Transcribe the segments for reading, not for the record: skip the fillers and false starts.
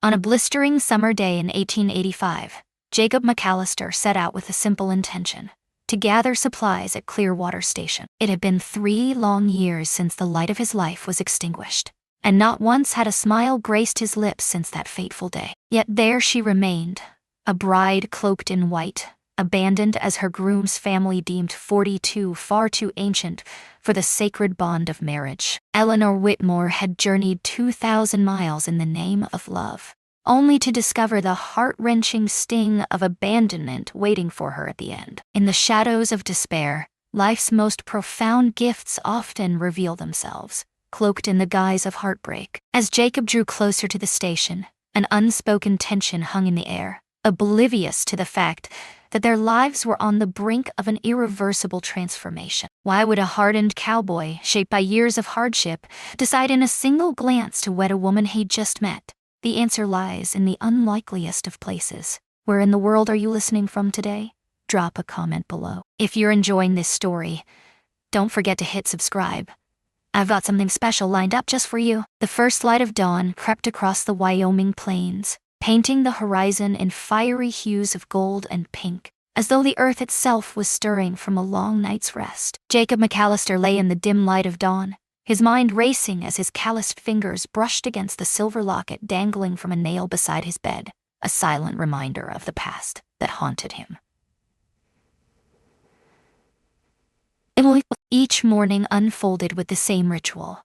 On a blistering summer day in 1885, Jacob McCallister set out with a simple intention: to gather supplies at Clearwater Station. It had been 3 long years since the light of his life was extinguished, and not once had a smile graced his lips since that fateful day. Yet there she remained, a bride cloaked in white, abandoned as her groom's family deemed 42 far too ancient for the sacred bond of marriage. Eleanor Whitmore had journeyed 2,000 miles in the name of love, only to discover the heart-wrenching sting of abandonment waiting for her at the end. In the shadows of despair, life's most profound gifts often reveal themselves, cloaked in the guise of heartbreak. As Jacob drew closer to the station, an unspoken tension hung in the air, oblivious to the fact that their lives were on the brink of an irreversible transformation. Why would a hardened cowboy, shaped by years of hardship, decide in a single glance to wed a woman he'd just met? The answer lies in the unlikeliest of places. Where in the world are you listening from today? Drop a comment below. If you're enjoying this story, don't forget to hit subscribe. I've got something special lined up just for you. The first light of dawn crept across the Wyoming plains, painting the horizon in fiery hues of gold and pink, as though the earth itself was stirring from a long night's rest. Jacob McCallister lay in the dim light of dawn, his mind racing as his calloused fingers brushed against the silver locket dangling from a nail beside his bed, a silent reminder of the past that haunted him. Each morning unfolded with the same ritual.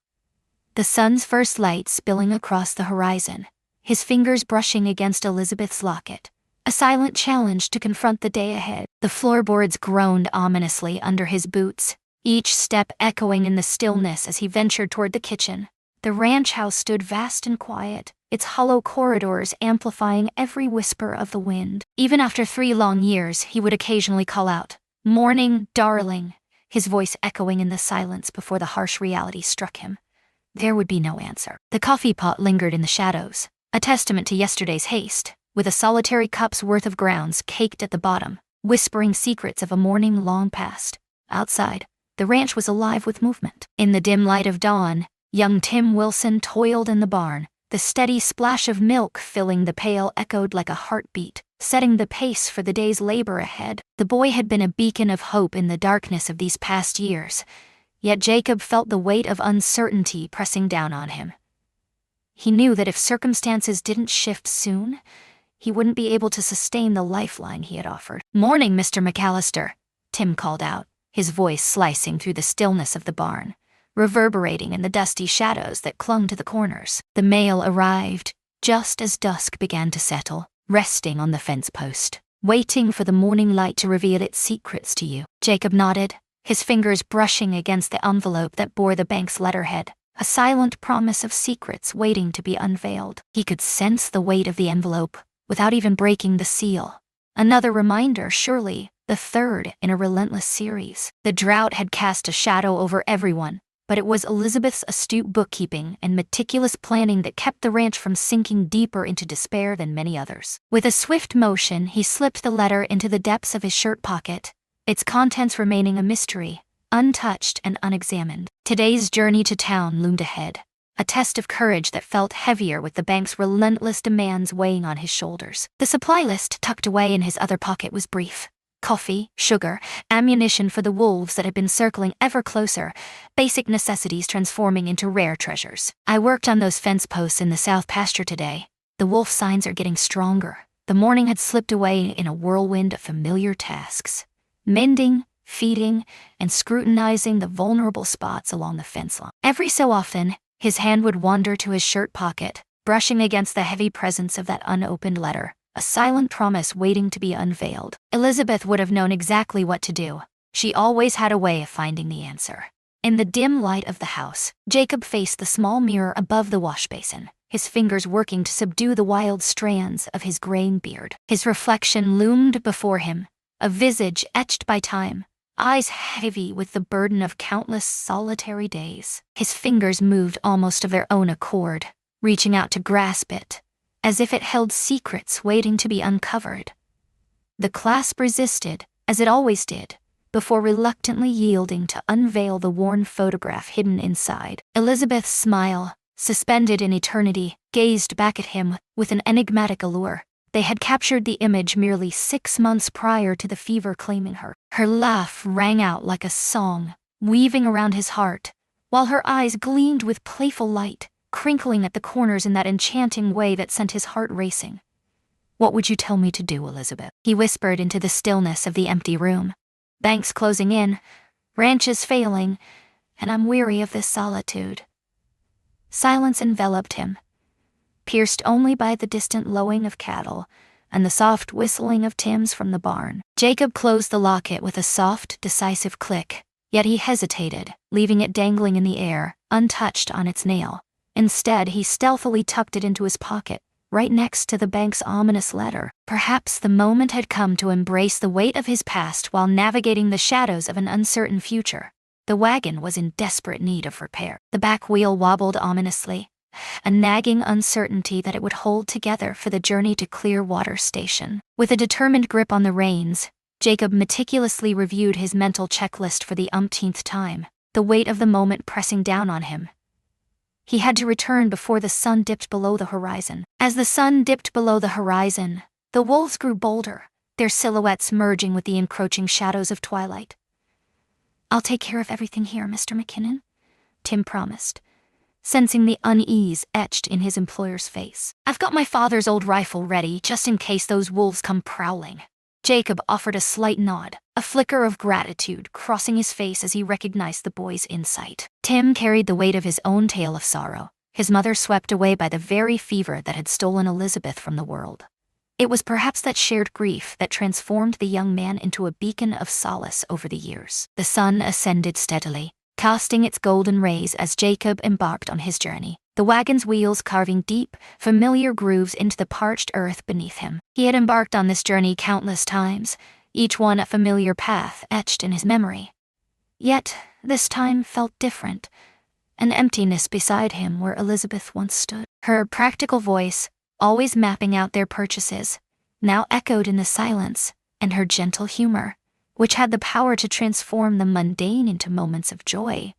The sun's first light spilling across the horizon, his fingers brushing against Elizabeth's locket, a silent challenge to confront the day ahead. The floorboards groaned ominously under his boots, each step echoing in the stillness as he ventured toward the kitchen. The ranch house stood vast and quiet, its hollow corridors amplifying every whisper of the wind. Even after 3 long years, he would occasionally call out, "Morning, darling," his voice echoing in the silence before the harsh reality struck him. There would be no answer. The coffee pot lingered in the shadows, a testament to yesterday's haste, with a solitary cup's worth of grounds caked at the bottom, whispering secrets of a morning long past. Outside, the ranch was alive with movement. In the dim light of dawn, young Tim Wilson toiled in the barn, the steady splash of milk filling the pail echoed like a heartbeat, setting the pace for the day's labor ahead. The boy had been a beacon of hope in the darkness of these past years, yet Jacob felt the weight of uncertainty pressing down on him. He knew that if circumstances didn't shift soon, he wouldn't be able to sustain the lifeline he had offered. "Morning, Mr. McCallister," Tim called out, his voice slicing through the stillness of the barn, reverberating in the dusty shadows that clung to the corners. The mail arrived just as dusk began to settle, resting on the fence post, waiting for the morning light to reveal its secrets to you. Jacob nodded, his fingers brushing against the envelope that bore the bank's letterhead, a silent promise of secrets waiting to be unveiled. He could sense the weight of the envelope, without even breaking the seal. Another reminder, surely, the third in a relentless series. The drought had cast a shadow over everyone, but it was Elizabeth's astute bookkeeping and meticulous planning that kept the ranch from sinking deeper into despair than many others. With a swift motion, he slipped the letter into the depths of his shirt pocket, its contents remaining a mystery, untouched and unexamined. Today's journey to town loomed ahead, a test of courage that felt heavier with the bank's relentless demands weighing on his shoulders. The supply list tucked away in his other pocket was brief: coffee, sugar, ammunition for the wolves that had been circling ever closer, basic necessities transforming into rare treasures. "I worked on those fence posts in the south pasture today. The wolf signs are getting stronger." The morning had slipped away in a whirlwind of familiar tasks: mending, feeding, and scrutinizing the vulnerable spots along the fence line. Every so often, his hand would wander to his shirt pocket, brushing against the heavy presence of that unopened letter, a silent promise waiting to be unveiled. Elizabeth would have known exactly what to do. She always had a way of finding the answer. In the dim light of the house, Jacob faced the small mirror above the wash basin, his fingers working to subdue the wild strands of his graying beard. His reflection loomed before him, a visage etched by time, eyes heavy with the burden of countless solitary days. His fingers moved almost of their own accord, reaching out to grasp it, as if it held secrets waiting to be uncovered. The clasp resisted, as it always did, before reluctantly yielding to unveil the worn photograph hidden inside. Elizabeth's smile, suspended in eternity, gazed back at him with an enigmatic allure. They had captured the image merely 6 months prior to the fever claiming her. Her laugh rang out like a song, weaving around his heart, while her eyes gleamed with playful light, crinkling at the corners in that enchanting way that sent his heart racing. "What would you tell me to do, Elizabeth?" he whispered into the stillness of the empty room. "Banks closing in, ranches failing, and I'm weary of this solitude." Silence enveloped him, pierced only by the distant lowing of cattle and the soft whistling of Tim's from the barn. Jacob closed the locket with a soft, decisive click, yet he hesitated, leaving it dangling in the air, untouched on its nail. Instead, he stealthily tucked it into his pocket, right next to the bank's ominous letter. Perhaps the moment had come to embrace the weight of his past while navigating the shadows of an uncertain future. The wagon was in desperate need of repair. The back wheel wobbled ominously, a nagging uncertainty that it would hold together for the journey to Clearwater Station. With a determined grip on the reins, Jacob meticulously reviewed his mental checklist for the umpteenth time, the weight of the moment pressing down on him. He had to return before the sun dipped below the horizon. As the sun dipped below the horizon, the wolves grew bolder, their silhouettes merging with the encroaching shadows of twilight. "I'll take care of everything here, Mr. McKinnon," Tim promised, sensing the unease etched in his employer's face. "I've got my father's old rifle ready, just in case those wolves come prowling." Jacob offered a slight nod, a flicker of gratitude crossing his face as he recognized the boy's insight. Tim carried the weight of his own tale of sorrow, his mother swept away by the very fever that had stolen Elizabeth from the world. It was perhaps that shared grief that transformed the young man into a beacon of solace over the years. The sun ascended steadily, casting its golden rays as Jacob embarked on his journey, the wagon's wheels carving deep, familiar grooves into the parched earth beneath him. He had embarked on this journey countless times, each one a familiar path etched in his memory. Yet, this time felt different, an emptiness beside him where Elizabeth once stood. Her practical voice, always mapping out their purchases, now echoed in the silence, and her gentle humor, which had the power to transform the mundane into moments of joy,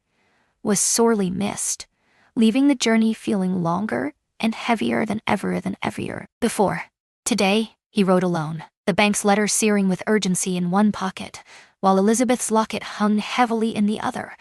was sorely missed, leaving the journey feeling longer and heavier than ever before. Today, he rode alone, the bank's letter searing with urgency in one pocket, while Elizabeth's locket hung heavily in the other,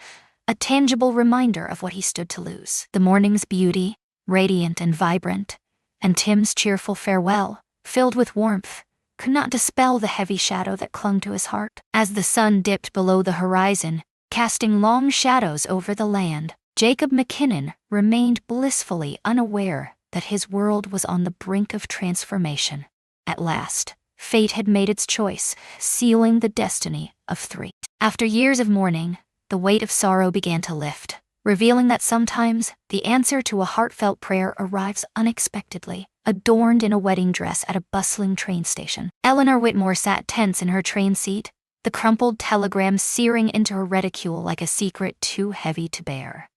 a tangible reminder of what he stood to lose. The morning's beauty, radiant and vibrant, and Tim's cheerful farewell, filled with warmth, could not dispel the heavy shadow that clung to his heart. As the sun dipped below the horizon, casting long shadows over the land, Jacob McKinnon remained blissfully unaware that his world was on the brink of transformation. At last, fate had made its choice, sealing the destiny of 3. After years of mourning, the weight of sorrow began to lift, revealing that sometimes the answer to a heartfelt prayer arrives unexpectedly, adorned in a wedding dress at a bustling train station. Eleanor Whitmore sat tense in her train seat, the crumpled telegram searing into her reticule like a secret too heavy to bear.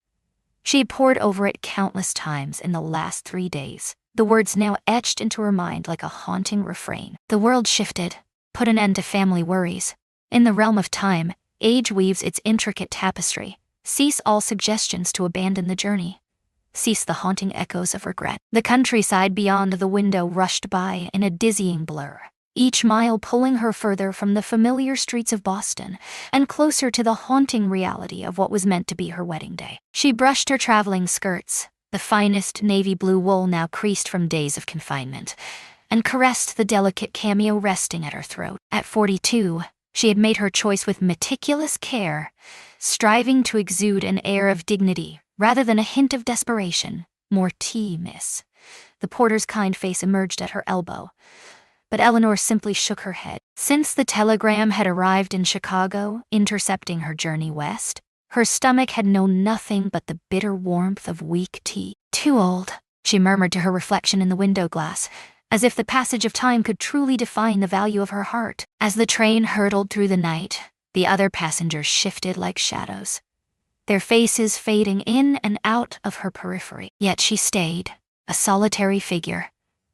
She had pored over it countless times in the last 3 days, the words now etched into her mind like a haunting refrain. The world shifted, put an end to family worries. In the realm of time, age weaves its intricate tapestry. Cease all suggestions to abandon the journey. Cease the haunting echoes of regret. The countryside beyond the window rushed by in a dizzying blur, each mile pulling her further from the familiar streets of Boston and closer to the haunting reality of what was meant to be her wedding day. She brushed her traveling skirts, the finest navy blue wool now creased from days of confinement, and caressed the delicate cameo resting at her throat. At 42, she had made her choice with meticulous care, striving to exude an air of dignity rather than a hint of desperation. "More tea, miss." The porter's kind face emerged at her elbow, but Eleanor simply shook her head. Since the telegram had arrived in Chicago, intercepting her journey west, her stomach had known nothing but the bitter warmth of weak tea. "Too old," she murmured to her reflection in the window glass, as if the passage of time could truly define the value of her heart. As the train hurtled through the night, the other passengers shifted like shadows, their faces fading in and out of her periphery. Yet she stayed, a solitary figure,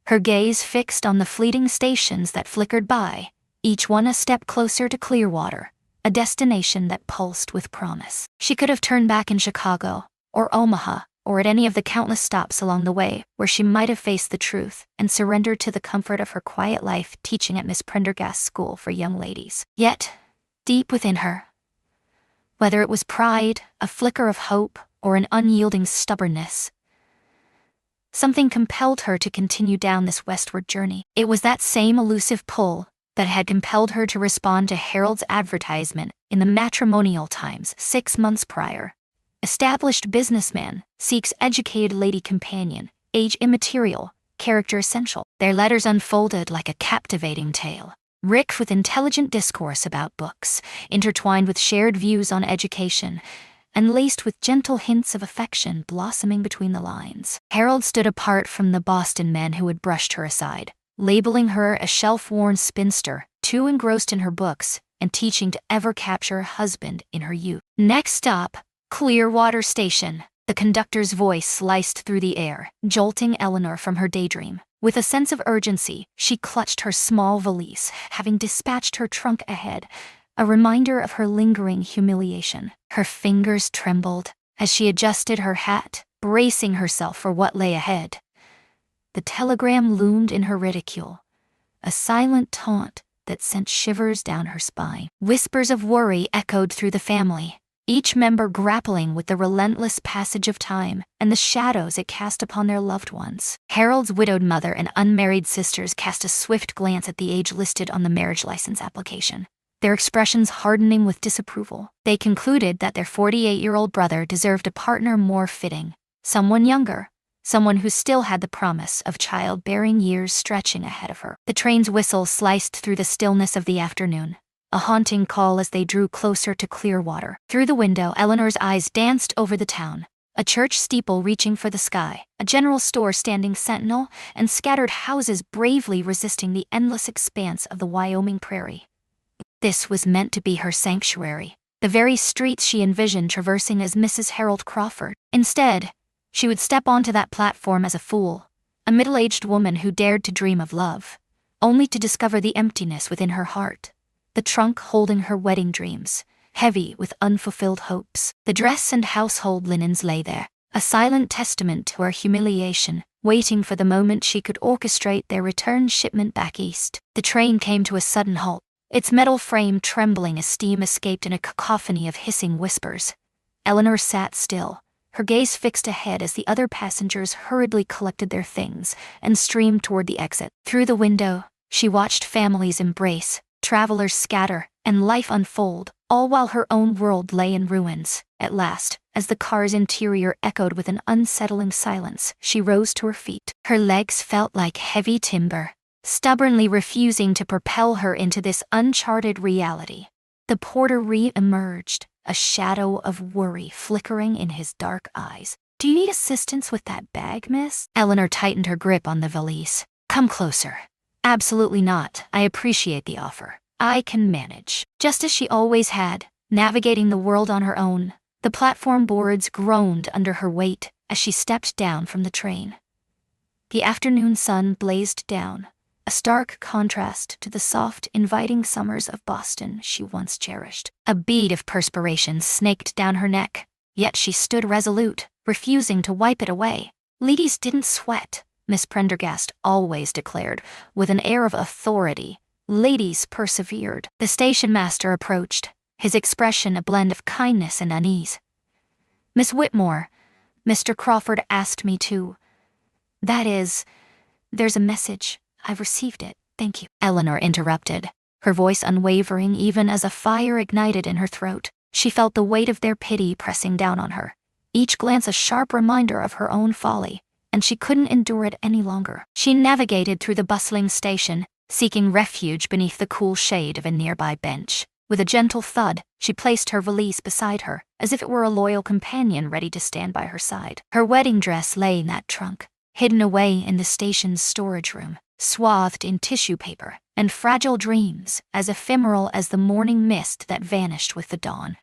her gaze fixed on the fleeting stations that flickered by, each one a step closer to Clearwater, a destination that pulsed with promise. She could have turned back in Chicago, or Omaha, or at any of the countless stops along the way where she might have faced the truth and surrendered to the comfort of her quiet life teaching at Miss Prendergast's school for young ladies. Yet, deep within her, whether it was pride, a flicker of hope, or an unyielding stubbornness, something compelled her to continue down this westward journey. It was that same elusive pull that had compelled her to respond to Harold's advertisement in the Matrimonial Times 6 months prior. Established businessman seeks educated lady companion, age immaterial, character essential. Their letters unfolded like a captivating tale, rich with intelligent discourse about books, intertwined with shared views on education, and laced with gentle hints of affection blossoming between the lines. Harold stood apart from the Boston men who had brushed her aside, labeling her a shelf-worn spinster, too engrossed in her books and teaching to ever capture a husband in her youth. Next stop, Clearwater Station. The conductor's voice sliced through the air, jolting Eleanor from her daydream. With a sense of urgency, she clutched her small valise, having dispatched her trunk ahead, a reminder of her lingering humiliation. Her fingers trembled as she adjusted her hat, bracing herself for what lay ahead. The telegram loomed in her ridicule, a silent taunt that sent shivers down her spine. Whispers of worry echoed through the family, each member grappling with the relentless passage of time and the shadows it cast upon their loved ones. Harold's widowed mother and unmarried sisters cast a swift glance at the age listed on the marriage license application, their expressions hardening with disapproval. They concluded that their 48-year-old brother deserved a partner more fitting, someone younger, someone who still had the promise of childbearing years stretching ahead of her. The train's whistle sliced through the stillness of the afternoon, a haunting call as they drew closer to Clearwater. Through the window, Eleanor's eyes danced over the town, a church steeple reaching for the sky, a general store standing sentinel, and scattered houses bravely resisting the endless expanse of the Wyoming prairie. This was meant to be her sanctuary, the very streets she envisioned traversing as Mrs. Harold Crawford. Instead, she would step onto that platform as a fool, a middle-aged woman who dared to dream of love, only to discover the emptiness within her heart, the trunk holding her wedding dreams, heavy with unfulfilled hopes. The dress and household linens lay there, a silent testament to her humiliation, waiting for the moment she could orchestrate their return shipment back east. The train came to a sudden halt, its metal frame trembling as steam escaped in a cacophony of hissing whispers. Eleanor sat still, her gaze fixed ahead as the other passengers hurriedly collected their things and streamed toward the exit. Through the window, she watched families embrace, travelers scatter, and life unfold, all while her own world lay in ruins. At last, as the car's interior echoed with an unsettling silence, she rose to her feet. Her legs felt like heavy timber, stubbornly refusing to propel her into this uncharted reality. The porter re-emerged, a shadow of worry flickering in his dark eyes. "Do you need assistance with that bag, miss?" Eleanor tightened her grip on the valise. "Come closer." "Absolutely not. I appreciate the offer. I can manage." Just as she always had, navigating the world on her own, the platform boards groaned under her weight as she stepped down from the train. The afternoon sun blazed down, a stark contrast to the soft, inviting summers of Boston she once cherished. A bead of perspiration snaked down her neck, yet she stood resolute, refusing to wipe it away. "Ladies didn't sweat," Miss Prendergast always declared, with an air of authority. "Ladies persevered." The station master approached, his expression a blend of kindness and unease. "Miss Whitmore, Mr. Crawford asked me to. That is, there's a message. I've received it, thank you." Eleanor interrupted, her voice unwavering even as a fire ignited in her throat. She felt the weight of their pity pressing down on her, each glance a sharp reminder of her own folly, and she couldn't endure it any longer. She navigated through the bustling station, seeking refuge beneath the cool shade of a nearby bench. With a gentle thud, she placed her valise beside her, as if it were a loyal companion ready to stand by her side. Her wedding dress lay in that trunk, hidden away in the station's storage room, swathed in tissue paper, and fragile dreams as ephemeral as the morning mist that vanished with the dawn.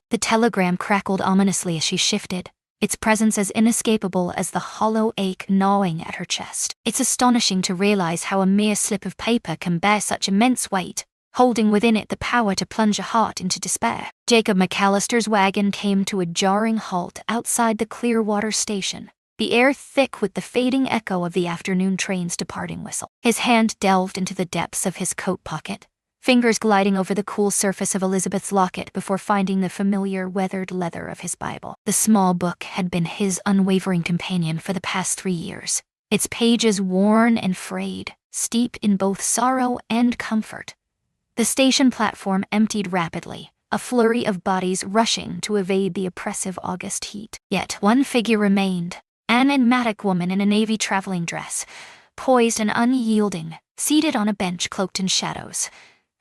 The telegram crackled ominously as she shifted, its presence as inescapable as the hollow ache gnawing at her chest. It's astonishing to realize how a mere slip of paper can bear such immense weight, holding within it the power to plunge a heart into despair. Jacob McCallister's wagon came to a jarring halt outside the Clearwater station, the air thick with the fading echo of the afternoon train's departing whistle. His hand delved into the depths of his coat pocket, fingers gliding over the cool surface of Elizabeth's locket before finding the familiar weathered leather of his Bible. The small book had been his unwavering companion for the past 3 years, its pages worn and frayed, steeped in both sorrow and comfort. The station platform emptied rapidly, a flurry of bodies rushing to evade the oppressive August heat. Yet one figure remained, an enigmatic woman in a navy traveling dress, poised and unyielding, seated on a bench cloaked in shadows.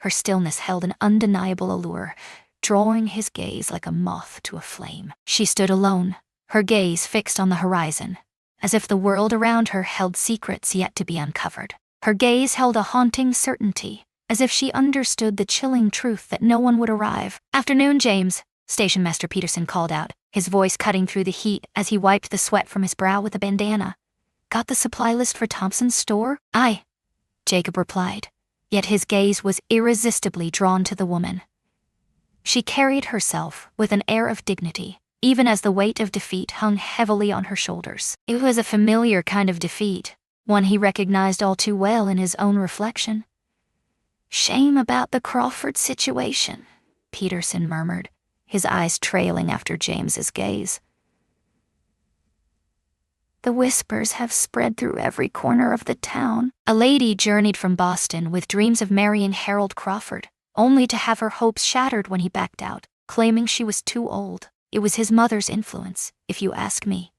Her stillness held an undeniable allure, drawing his gaze like a moth to a flame. She stood alone, her gaze fixed on the horizon, as if the world around her held secrets yet to be uncovered. Her gaze held a haunting certainty, as if she understood the chilling truth that no one would arrive. "Afternoon, James," Station Master Peterson called out, his voice cutting through the heat as he wiped the sweat from his brow with a bandana. "Got the supply list for Thompson's store?" "Aye," Jacob replied, yet his gaze was irresistibly drawn to the woman. She carried herself with an air of dignity, even as the weight of defeat hung heavily on her shoulders. It was a familiar kind of defeat, one he recognized all too well in his own reflection. "Shame about the Crawford situation," Peterson murmured, his eyes trailing after James's gaze. "The whispers have spread through every corner of the town." A lady journeyed from Boston with dreams of marrying Harold Crawford, only to have her hopes shattered when he backed out, claiming she was too old. It was his mother's influence, if you ask me.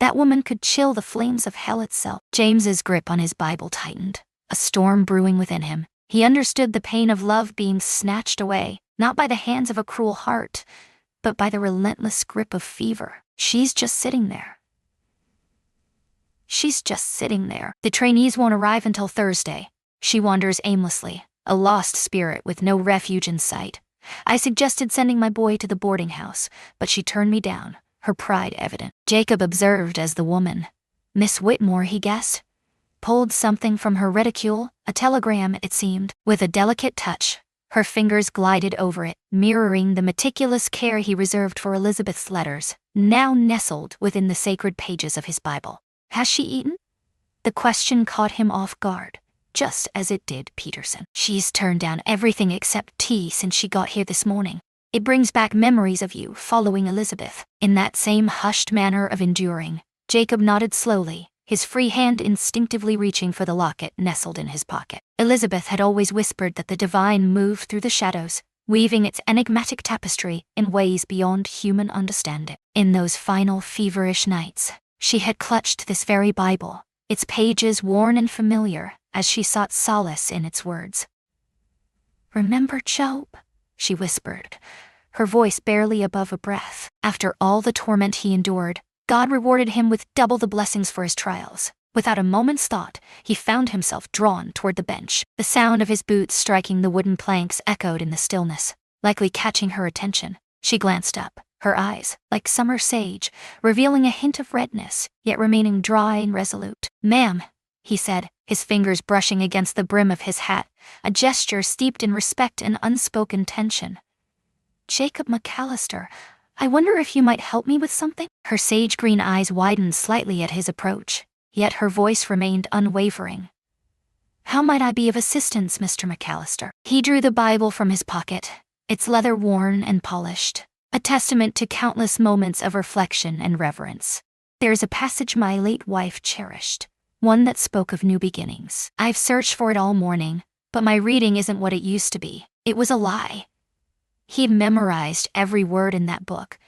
That woman could chill the flames of hell itself. James's grip on his Bible tightened, a storm brewing within him. He understood the pain of love being snatched away, not by the hands of a cruel heart, but by the relentless grip of fever. She's just sitting there. The trainees won't arrive until Thursday. She wanders aimlessly, a lost spirit with no refuge in sight. I suggested sending my boy to the boarding house, but she turned me down, her pride evident. Jacob observed as the woman, Miss Whitmore, he guessed, pulled something from her reticule, a telegram, it seemed. With a delicate touch, her fingers glided over it, mirroring the meticulous care he reserved for Elizabeth's letters, now nestled within the sacred pages of his Bible. "Has she eaten?" The question caught him off guard, just as it did Peterson. "She's turned down everything except tea since she got here this morning. It brings back memories of you following Elizabeth." In that same hushed manner of enduring, Jacob nodded slowly, his free hand instinctively reaching for the locket nestled in his pocket. Elizabeth had always whispered that the divine moved through the shadows, weaving its enigmatic tapestry in ways beyond human understanding. In those final feverish nights, she had clutched this very Bible, its pages worn and familiar, as she sought solace in its words. "Remember Job?" she whispered, her voice barely above a breath. After all the torment he endured, God rewarded him with double the blessings for his trials. Without a moment's thought, he found himself drawn toward the bench. The sound of his boots striking the wooden planks echoed in the stillness, likely catching her attention. She glanced up, her eyes, like summer sage, revealing a hint of redness, yet remaining dry and resolute. "Ma'am," he said, his fingers brushing against the brim of his hat, a gesture steeped in respect and unspoken tension. "Jacob McCallister, I wonder if you might help me with something?" Her sage-green eyes widened slightly at his approach, yet her voice remained unwavering. "How might I be of assistance, Mr. McCallister?" He drew the Bible from his pocket, its leather worn and polished, a testament to countless moments of reflection and reverence. "There's a passage my late wife cherished, one that spoke of new beginnings. I've searched for it all morning, but my reading isn't what it used to be. It was a lie." He'd memorized every word in that book,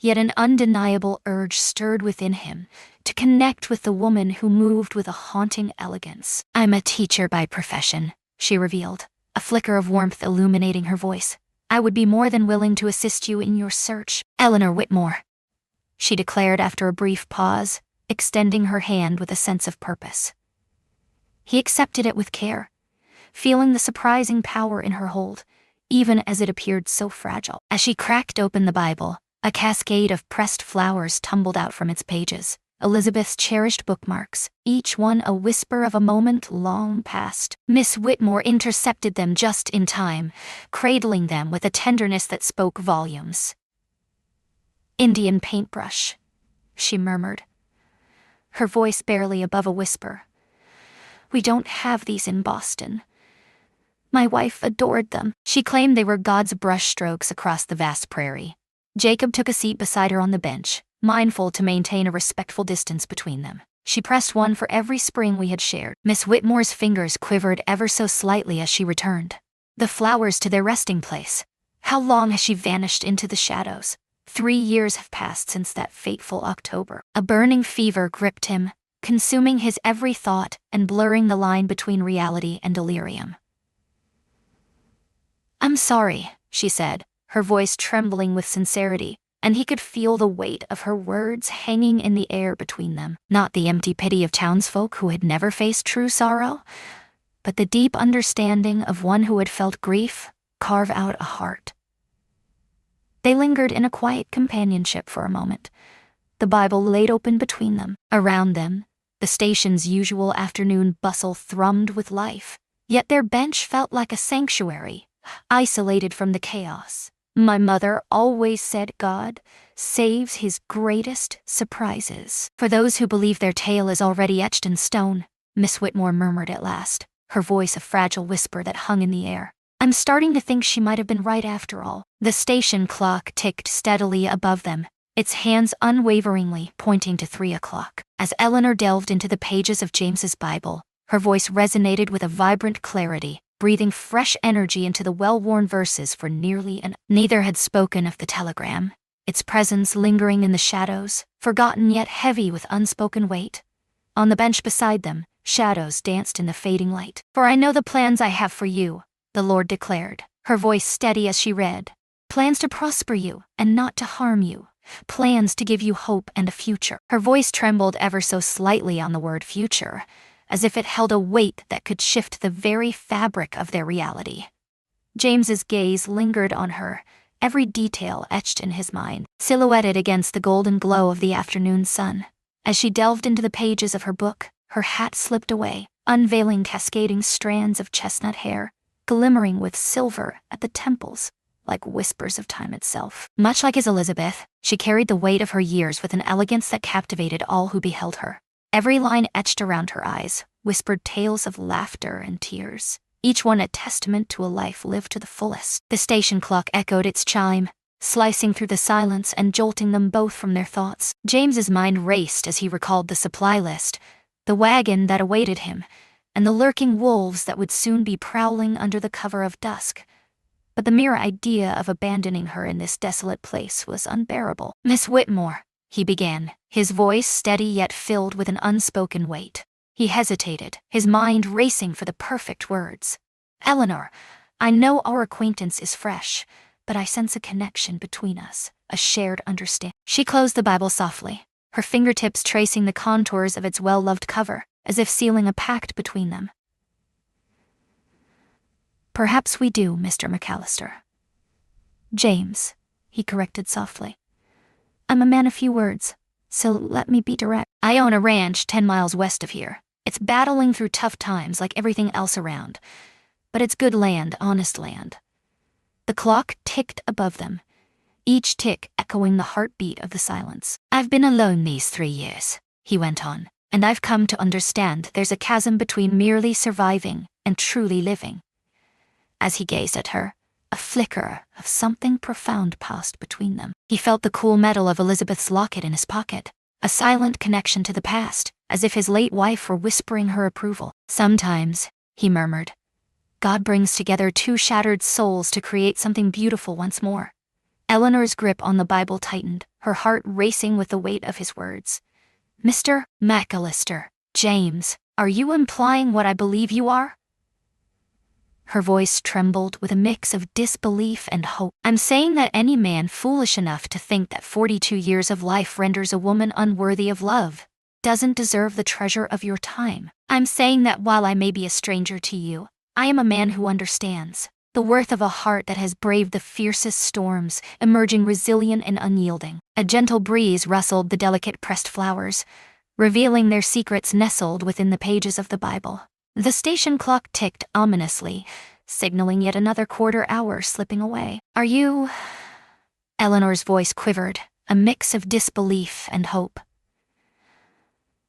yet an undeniable urge stirred within him to connect with the woman who moved with a haunting elegance. "I'm a teacher by profession," she revealed, a flicker of warmth illuminating her voice. "I would be more than willing to assist you in your search." "Eleanor Whitmore," she declared after a brief pause, extending her hand with a sense of purpose. He accepted it with care, feeling the surprising power in her hold, even as it appeared so fragile. As she cracked open the Bible, a cascade of pressed flowers tumbled out from its pages, Elizabeth's cherished bookmarks, each one a whisper of a moment long past. Miss Whitmore intercepted them just in time, cradling them with a tenderness that spoke volumes. "Indian paintbrush," she murmured, her voice barely above a whisper. "We don't have these in Boston. My wife adored them." She claimed they were God's brushstrokes across the vast prairie. Jacob took a seat beside her on the bench, mindful to maintain a respectful distance between them. She pressed one for every spring we had shared. Miss Whitmore's fingers quivered ever so slightly as she returned. "The flowers to their resting place. How long has she vanished into the shadows? 3 years have passed since that fateful October." A burning fever gripped him, consuming his every thought and blurring the line between reality and delirium. "I'm sorry," she said, her voice trembling with sincerity, and he could feel the weight of her words hanging in the air between them. Not the empty pity of townsfolk who had never faced true sorrow, but the deep understanding of one who had felt grief carve out a heart. They lingered in a quiet companionship for a moment, the Bible laid open between them. Around them, the station's usual afternoon bustle thrummed with life, yet their bench felt like a sanctuary, isolated from the chaos. "My mother always said God saves his greatest surprises for those who believe their tale is already etched in stone," Miss Whitmore murmured at last, her voice a fragile whisper that hung in the air. "I'm starting to think she might have been right after all." The station clock ticked steadily above them, its hands unwaveringly pointing to 3 o'clock. As Eleanor delved into the pages of James's Bible, her voice resonated with a vibrant clarity, breathing fresh energy into the well-worn verses for nearly an... Neither had spoken of the telegram, its presence lingering in the shadows, forgotten yet heavy with unspoken weight. On the bench beside them, shadows danced in the fading light. "For I know the plans I have for you," the Lord declared, her voice steady as she read. "Plans to prosper you and not to harm you. Plans to give you hope and a future." Her voice trembled ever so slightly on the word future, as if it held a weight that could shift the very fabric of their reality. James's gaze lingered on her, every detail etched in his mind, silhouetted against the golden glow of the afternoon sun. As she delved into the pages of her book, her hat slipped away, unveiling cascading strands of chestnut hair, glimmering with silver at the temples, like whispers of time itself. Much like his Elizabeth, she carried the weight of her years with an elegance that captivated all who beheld her. Every line etched around her eyes whispered tales of laughter and tears, each one a testament to a life lived to the fullest. The station clock echoed its chime, slicing through the silence and jolting them both from their thoughts. James's mind raced as he recalled the supply list, the wagon that awaited him, and the lurking wolves that would soon be prowling under the cover of dusk. But the mere idea of abandoning her in this desolate place was unbearable. "Miss Whitmore," he began, his voice steady yet filled with an unspoken weight. He hesitated, his mind racing for the perfect words. "Eleanor, I know our acquaintance is fresh, but I sense a connection between us, a shared understanding." She closed the Bible softly, her fingertips tracing the contours of its well-loved cover, as if sealing a pact between them. "Perhaps we do, Mr. McAllister." "James," he corrected softly. "I'm a man of few words, so let me be direct. I own a ranch 10 miles west of here. It's battling through tough times like everything else around, but it's good land, honest land." The clock ticked above them, each tick echoing the heartbeat of the silence. "I've been alone these 3 years," he went on, "and I've come to understand there's a chasm between merely surviving and truly living." As he gazed at her, a flicker of something profound passed between them. He felt the cool metal of Elizabeth's locket in his pocket, a silent connection to the past, as if his late wife were whispering her approval. "Sometimes," he murmured, "God brings together 2 shattered souls to create something beautiful once more." Eleanor's grip on the Bible tightened, her heart racing with the weight of his words. "Mr. McAllister, James, are you implying what I believe you are?" Her voice trembled with a mix of disbelief and hope. "I'm saying that any man foolish enough to think that 42 years of life renders a woman unworthy of love doesn't deserve the treasure of your time. I'm saying that while I may be a stranger to you, I am a man who understands. The worth of a heart that has braved the fiercest storms, emerging resilient and unyielding. A gentle breeze rustled the delicate pressed flowers, revealing their secrets nestled within the pages of the Bible. The station clock ticked ominously, signaling yet another quarter hour slipping away. "Are you—" Eleanor's voice quivered, a mix of disbelief and hope.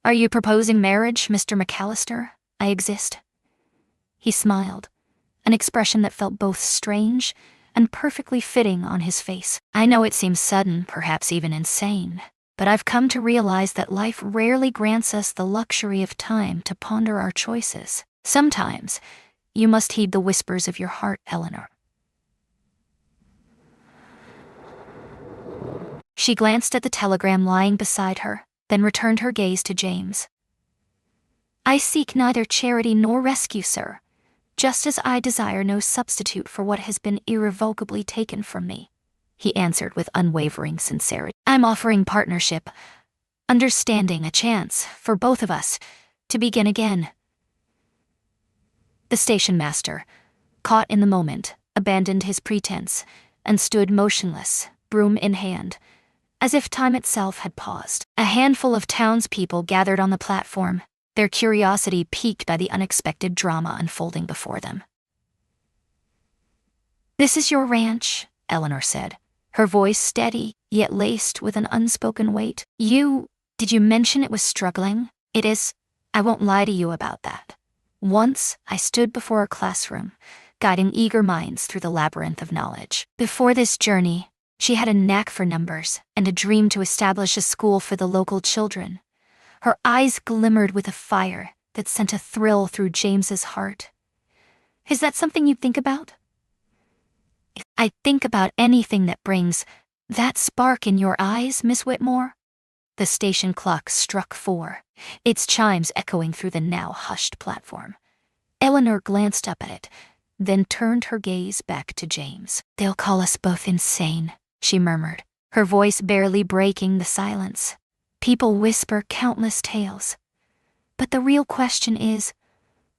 "Are you proposing marriage, Mr. McAllister? I exist." He smiled, an expression that felt both strange and perfectly fitting on his face. "I know it seems sudden, perhaps even insane, but I've come to realize that life rarely grants us the luxury of time to ponder our choices. Sometimes, you must heed the whispers of your heart, Eleanor." She glanced at the telegram lying beside her, then returned her gaze to James. "I seek neither charity nor rescue, sir, just as I desire no substitute for what has been irrevocably taken from me," he answered with unwavering sincerity. "I'm offering partnership, understanding, a chance for both of us to begin again." The station master, caught in the moment, abandoned his pretense and stood motionless, broom in hand, as if time itself had paused. A handful of townspeople gathered on the platform, their curiosity piqued by the unexpected drama unfolding before them. "This is your ranch," Eleanor said, her voice steady, yet laced with an unspoken weight. Did you mention it was struggling? It is. I won't lie to you about that. Once, I stood before a classroom, guiding eager minds through the labyrinth of knowledge. Before this journey, she had a knack for numbers and a dream to establish a school for the local children. Her eyes glimmered with a fire that sent a thrill through James's heart. "Is that something you think about?" "I think about anything that brings that spark in your eyes, Miss Whitmore." The station clock struck 4, its chimes echoing through the now hushed platform. Eleanor glanced up at it, then turned her gaze back to James. "They'll call us both insane," she murmured, her voice barely breaking the silence. "People whisper countless tales. But the real question is,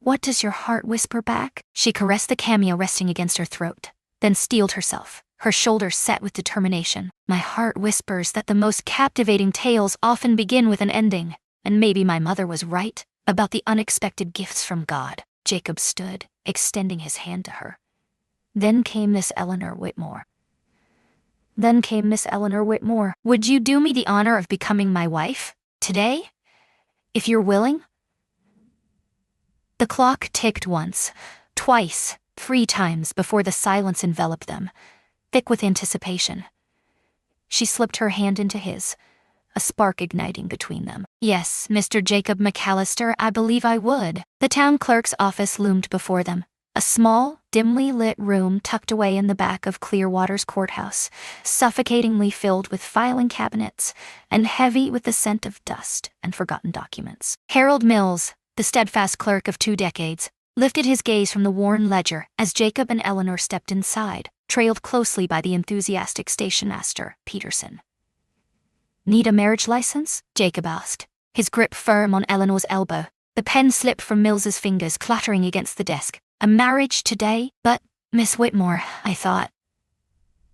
what does your heart whisper back?" She caressed the cameo resting against her throat, then steeled herself, her shoulders set with determination. "My heart whispers that the most captivating tales often begin with an ending, and maybe my mother was right about the unexpected gifts from God." Jacob stood, extending his hand to her. Then came Miss Eleanor Whitmore. "Would you do me the honor of becoming my wife today, if you're willing?" The clock ticked once, twice, 3 times before the silence enveloped them, thick with anticipation. She slipped her hand into his, a spark igniting between them. "Yes, Mr. Jacob McAllister, I believe I would." The town clerk's office loomed before them, a small, dimly lit room tucked away in the back of Clearwater's courthouse, suffocatingly filled with filing cabinets and heavy with the scent of dust and forgotten documents. Harold Mills, the steadfast clerk of 2 decades, lifted his gaze from the worn ledger as Jacob and Eleanor stepped inside, trailed closely by the enthusiastic station master, Peterson. "Need a marriage license?" Jacob asked, his grip firm on Eleanor's elbow. The pen slipped from Mills's fingers, clattering against the desk. "A marriage today? But, Miss Whitmore, I thought—"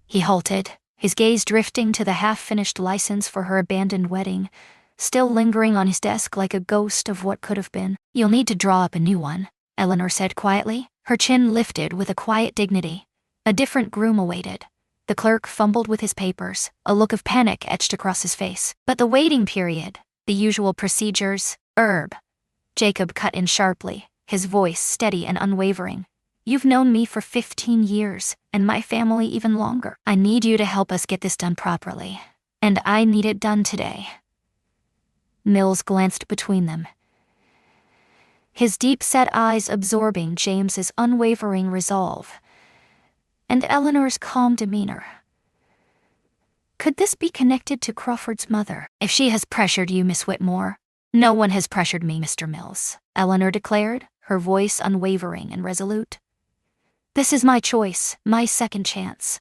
He halted, his gaze drifting to the half-finished license for her abandoned wedding, still lingering on his desk like a ghost of what could have been. "You'll need to draw up a new one," Eleanor said quietly, her chin lifted with a quiet dignity. A different groom awaited. The clerk fumbled with his papers, a look of panic etched across his face. "But the waiting period, the usual procedures, Jacob cut in sharply, his voice steady and unwavering. "You've known me for 15 years, and my family even longer. I need you to help us get this done properly, and I need it done today." Mills glanced between them, his deep-set eyes absorbing James's unwavering resolve and Eleanor's calm demeanor. Could this be connected to Crawford's mother? "If she has pressured you, Miss Whitmore—" "No one has pressured me, Mr. Mills," Eleanor declared, her voice unwavering and resolute. "This is my choice, my second chance."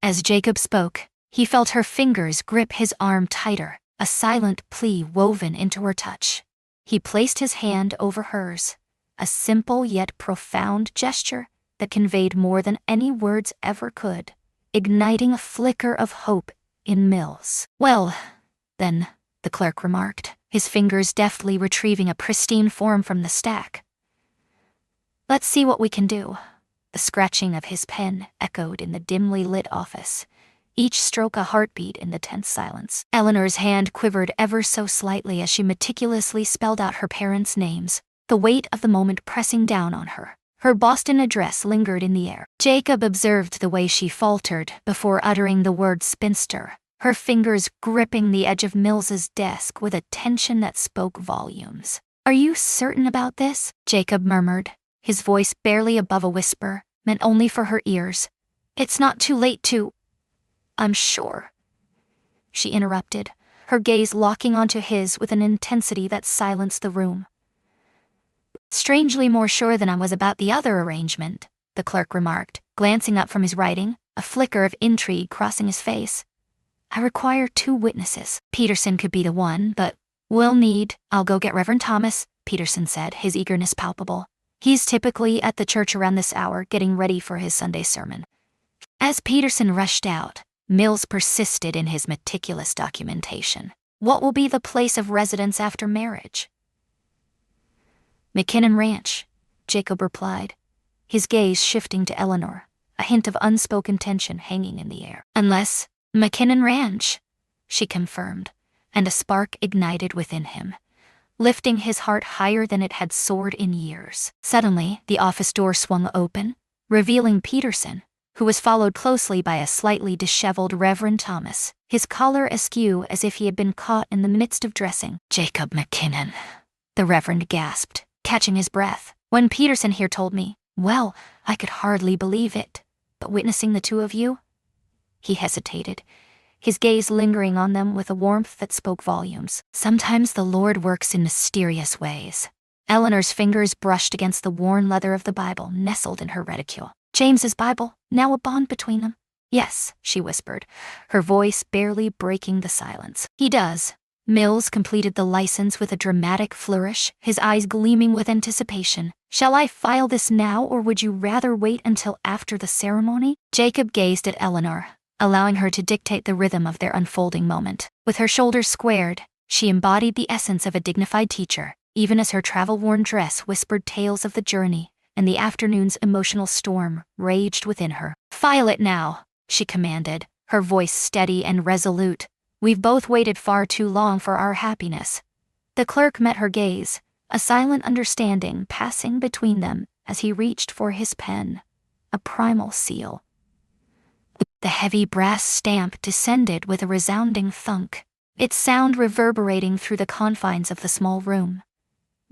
As Jacob spoke, he felt her fingers grip his arm tighter, a silent plea woven into her touch. He placed his hand over hers, a simple yet profound gesture that conveyed more than any words ever could, igniting a flicker of hope in Mills. "Well, then," the clerk remarked, his fingers deftly retrieving a pristine form from the stack. "Let's see what we can do." The scratching of his pen echoed in the dimly lit office, each stroke a heartbeat in the tense silence. Eleanor's hand quivered ever so slightly as she meticulously spelled out her parents' names, the weight of the moment pressing down on her. Her Boston address lingered in the air. Jacob observed the way she faltered before uttering the word spinster, her fingers gripping the edge of Mills's desk with a tension that spoke volumes. "Are you certain about this?" Jacob murmured, his voice barely above a whisper, meant only for her ears. "It's not too late to—" "I'm sure," she interrupted, her gaze locking onto his with an intensity that silenced the room. "Strangely more sure than I was about the other arrangement," the clerk remarked, glancing up from his writing, a flicker of intrigue crossing his face. "I require 2 witnesses. Peterson could be the one, but I'll go get Reverend Thomas," Peterson said, his eagerness palpable. "He's typically at the church around this hour getting ready for his Sunday sermon." As Peterson rushed out, Mills persisted in his meticulous documentation. "What will be the place of residence after marriage?" "McKinnon Ranch," Jacob replied, his gaze shifting to Eleanor, a hint of unspoken tension hanging in the air. "Unless McKinnon Ranch," she confirmed, and a spark ignited within him, lifting his heart higher than it had soared in years. Suddenly, the office door swung open, revealing Peterson, who was followed closely by a slightly disheveled Reverend Thomas, his collar askew as if he had been caught in the midst of dressing. "Jacob McKinnon," the Reverend gasped, catching his breath. "When Peterson here told me, well, I could hardly believe it. But witnessing the 2 of you?" He hesitated, his gaze lingering on them with a warmth that spoke volumes. "Sometimes the Lord works in mysterious ways." Eleanor's fingers brushed against the worn leather of the Bible nestled in her reticule. "James's Bible, now a bond between them?" "Yes," she whispered, her voice barely breaking the silence. "He does." Mills completed the license with a dramatic flourish, his eyes gleaming with anticipation. "Shall I file this now, or would you rather wait until after the ceremony?" Jacob gazed at Eleanor, allowing her to dictate the rhythm of their unfolding moment. With her shoulders squared, she embodied the essence of a dignified teacher, even as her travel-worn dress whispered tales of the journey, and the afternoon's emotional storm raged within her. "File it now," she commanded, her voice steady and resolute. "We've both waited far too long for our happiness." The clerk met her gaze, a silent understanding passing between them as he reached for his pen, a primal seal. The heavy brass stamp descended with a resounding thunk, its sound reverberating through the confines of the small room.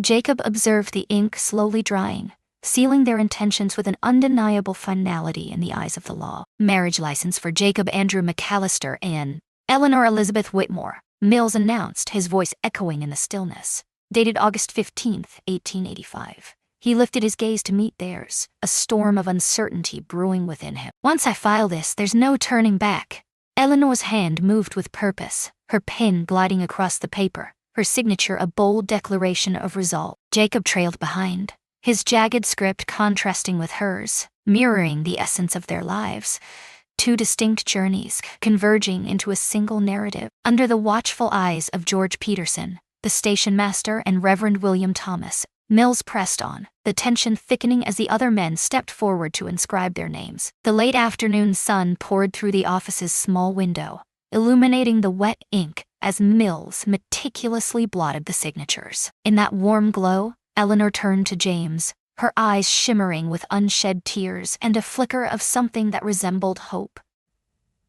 Jacob observed the ink slowly drying, sealing their intentions with an undeniable finality in the eyes of the law. "Marriage license for Jacob Andrew McAllister and Eleanor Elizabeth Whitmore," Mills announced, his voice echoing in the stillness. "Dated August 15th, 1885. He lifted his gaze to meet theirs, a storm of uncertainty brewing within him. "Once I file this, there's no turning back." Eleanor's hand moved with purpose, her pen gliding across the paper, her signature a bold declaration of resolve. Jacob trailed behind, his jagged script contrasting with hers, mirroring the essence of their lives. 2 distinct journeys, converging into a single narrative. Under the watchful eyes of George Peterson, the station master, and Reverend William Thomas, Mills pressed on, the tension thickening as the other men stepped forward to inscribe their names. The late afternoon sun poured through the office's small window, illuminating the wet ink as Mills meticulously blotted the signatures. In that warm glow, Eleanor turned to James, her eyes shimmering with unshed tears and a flicker of something that resembled hope.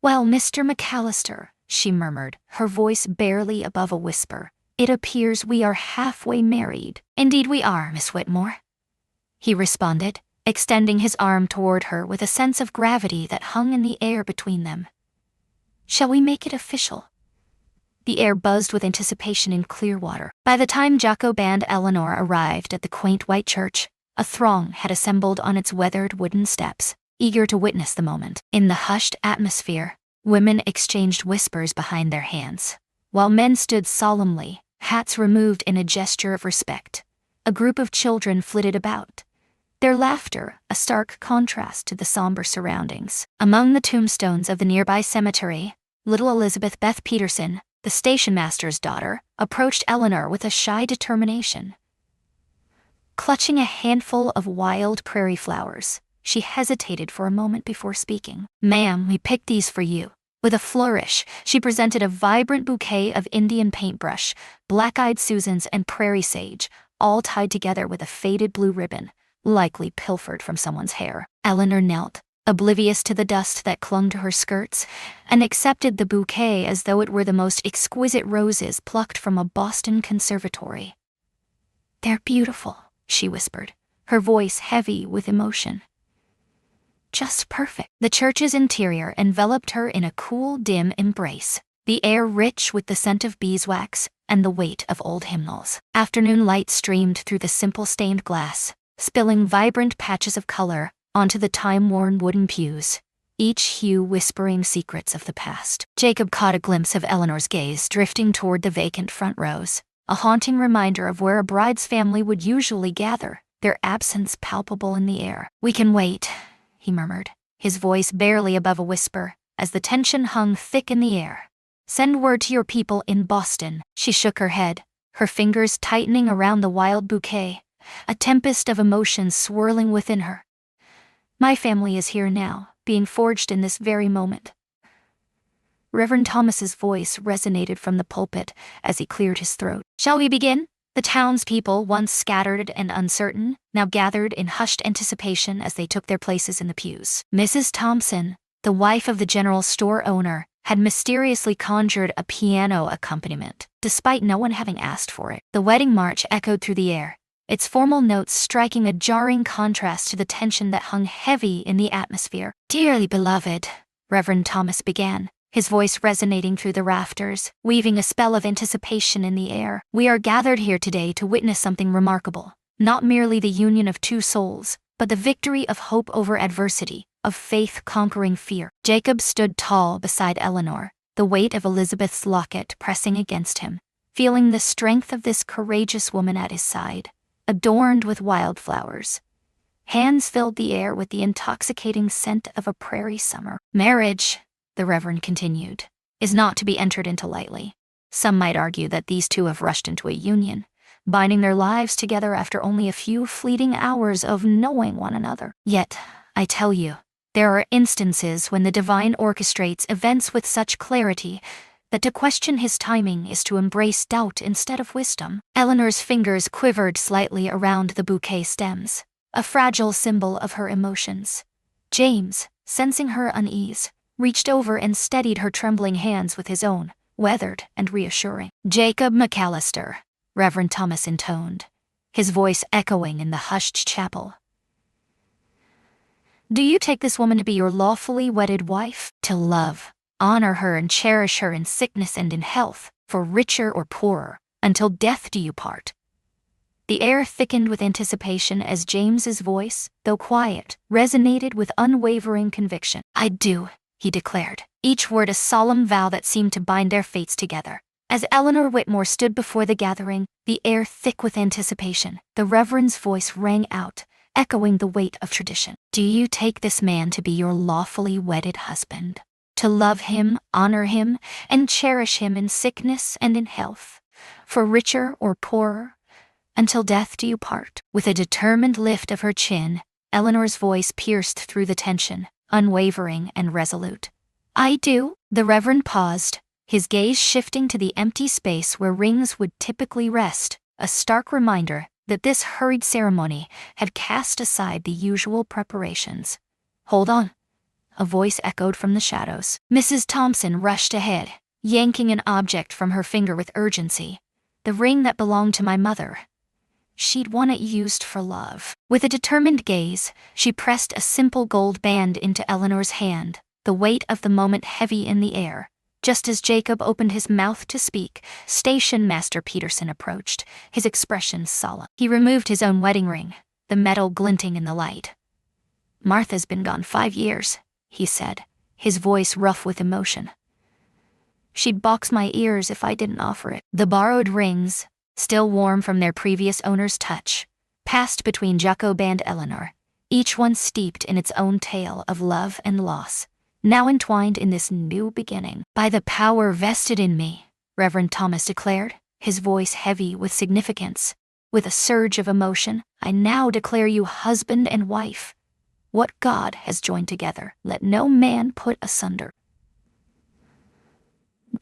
"Well, Mr. McAllister," she murmured, her voice barely above a whisper, "it appears we are halfway married." "Indeed we are, Miss Whitmore," he responded, extending his arm toward her with a sense of gravity that hung in the air between them. "Shall we make it official?" The air buzzed with anticipation in Clearwater. By the time Jacob and Eleanor arrived at the quaint white church, a throng had assembled on its weathered wooden steps, eager to witness the moment. In the hushed atmosphere, women exchanged whispers behind their hands, while men stood solemnly, hats removed in a gesture of respect. A group of children flitted about, their laughter a stark contrast to the somber surroundings. Among the tombstones of the nearby cemetery, little Elizabeth Beth Peterson, the station master's daughter, approached Eleanor with a shy determination. Clutching a handful of wild prairie flowers, she hesitated for a moment before speaking. "Ma'am, we picked these for you." With a flourish, she presented a vibrant bouquet of Indian paintbrush, black-eyed Susans, and prairie sage, all tied together with a faded blue ribbon, likely pilfered from someone's hair. Eleanor knelt, oblivious to the dust that clung to her skirts, and accepted the bouquet as though it were the most exquisite roses plucked from a Boston conservatory. "They're beautiful," she whispered, her voice heavy with emotion. "Just perfect." The church's interior enveloped her in a cool, dim embrace, the air rich with the scent of beeswax and the weight of old hymnals. Afternoon light streamed through the simple stained glass, spilling vibrant patches of color onto the time-worn wooden pews, each hue whispering secrets of the past. Jacob caught a glimpse of Eleanor's gaze drifting toward the vacant front rows, a haunting reminder of where a bride's family would usually gather, their absence palpable in the air. "We can wait," he murmured, his voice barely above a whisper, as the tension hung thick in the air. "Send word to your people in Boston." She shook her head, her fingers tightening around the wild bouquet, a tempest of emotions swirling within her. "My family is here now, being forged in this very moment." Reverend Thomas's voice resonated from the pulpit as he cleared his throat. "Shall we begin?" The townspeople, once scattered and uncertain, now gathered in hushed anticipation as they took their places in the pews. Mrs. Thompson, the wife of the general store owner, had mysteriously conjured a piano accompaniment, despite no one having asked for it. The wedding march echoed through the air, its formal notes striking a jarring contrast to the tension that hung heavy in the atmosphere. "Dearly beloved," Reverend Thomas began, his voice resonating through the rafters, weaving a spell of anticipation in the air. "We are gathered here today to witness something remarkable, not merely the union of two souls, but the victory of hope over adversity, of faith conquering fear." Jacob stood tall beside Eleanor, the weight of Elizabeth's locket pressing against him, feeling the strength of this courageous woman at his side, adorned with wildflowers. Hands filled the air with the intoxicating scent of a prairie summer. "Marriage," the Reverend continued, "is not to be entered into lightly. Some might argue that these two have rushed into a union, binding their lives together after only a few fleeting hours of knowing one another. Yet, I tell you, there are instances when the divine orchestrates events with such clarity that to question his timing is to embrace doubt instead of wisdom." Eleanor's fingers quivered slightly around the bouquet stems, a fragile symbol of her emotions. James, sensing her unease, reached over and steadied her trembling hands with his own, weathered and reassuring. "Jacob McCallister," Reverend Thomas intoned, his voice echoing in the hushed chapel. "Do you take this woman to be your lawfully wedded wife? To love, honor her, and cherish her in sickness and in health, for richer or poorer, until death do you part?" The air thickened with anticipation as James's voice, though quiet, resonated with unwavering conviction. "I do," he declared, each word a solemn vow that seemed to bind their fates together. As Eleanor Whitmore stood before the gathering, the air thick with anticipation, the Reverend's voice rang out, echoing the weight of tradition. "Do you take this man to be your lawfully wedded husband? To love him, honor him, and cherish him in sickness and in health, for richer or poorer, until death do you part?" With a determined lift of her chin, Eleanor's voice pierced through the tension, unwavering and resolute. "I do." The Reverend paused, his gaze shifting to the empty space where rings would typically rest, a stark reminder that this hurried ceremony had cast aside the usual preparations. "Hold on," a voice echoed from the shadows. Mrs. Thompson rushed ahead, yanking an object from her finger with urgency. "The ring that belonged to my mother. She'd want it used for love." With a determined gaze, she pressed a simple gold band into Eleanor's hand, the weight of the moment heavy in the air. Just as Jacob opened his mouth to speak, Station Master Peterson approached, his expression solemn. He removed his own wedding ring, the metal glinting in the light. "Martha's been gone 5 years, he said, his voice rough with emotion. "She'd box my ears if I didn't offer it." The borrowed rings, still warm from their previous owner's touch, passed between Jacob and Eleanor, each one steeped in its own tale of love and loss, now entwined in this new beginning. By the power vested in me, Reverend Thomas declared, his voice heavy with significance. With a surge of emotion, I now declare you husband and wife. What God has joined together, let no man put asunder.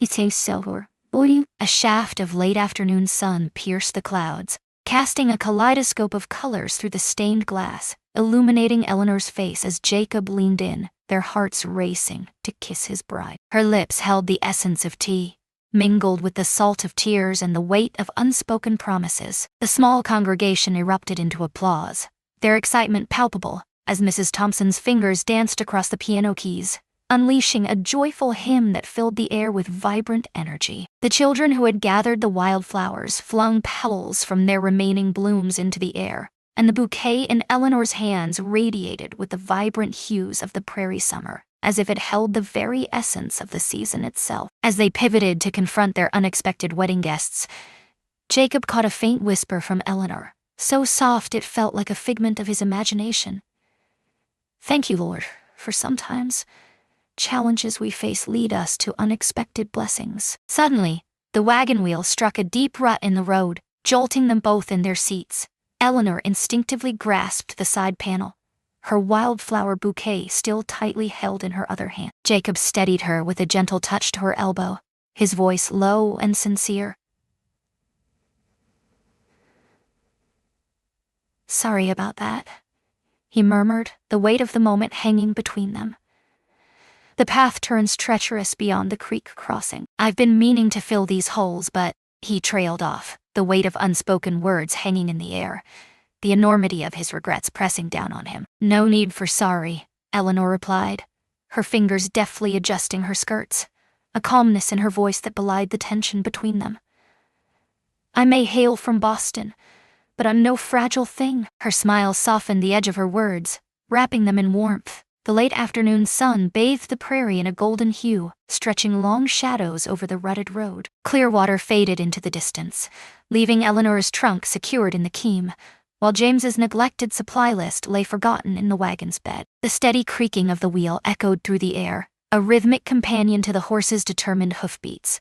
A shaft of late afternoon sun pierced the clouds, casting a kaleidoscope of colors through the stained glass, illuminating Eleanor's face as Jacob leaned in, their hearts racing to kiss his bride. Her lips held the essence of tea, mingled with the salt of tears and the weight of unspoken promises. The small congregation erupted into applause, their excitement palpable, as Mrs. Thompson's fingers danced across the piano keys, unleashing a joyful hymn that filled the air with vibrant energy. The children who had gathered the wildflowers flung petals from their remaining blooms into the air, and the bouquet in Eleanor's hands radiated with the vibrant hues of the prairie summer, as if it held the very essence of the season itself. As they pivoted to confront their unexpected wedding guests, Jacob caught a faint whisper from Eleanor, so soft it felt like a figment of his imagination. Thank you, Lord, for sometimes challenges we face lead us to unexpected blessings. Suddenly, the wagon wheel struck a deep rut in the road, jolting them both in their seats. Eleanor instinctively grasped the side panel, her wildflower bouquet still tightly held in her other hand. Jacob steadied her with a gentle touch to her elbow, his voice low and sincere. Sorry about that, he murmured, the weight of the moment hanging between them. The path turns treacherous beyond the creek crossing. I've been meaning to fill these holes, but he trailed off, the weight of unspoken words hanging in the air, the enormity of his regrets pressing down on him. No need for sorry, Eleanor replied, her fingers deftly adjusting her skirts, a calmness in her voice that belied the tension between them. I may hail from Boston, but I'm no fragile thing. Her smile softened the edge of her words, wrapping them in warmth. The late afternoon sun bathed the prairie in a golden hue, stretching long shadows over the rutted road. Clearwater faded into the distance, leaving Eleanor's trunk secured in the keem, while James's neglected supply list lay forgotten in the wagon's bed. The steady creaking of the wheel echoed through the air, a rhythmic companion to the horse's determined hoofbeats.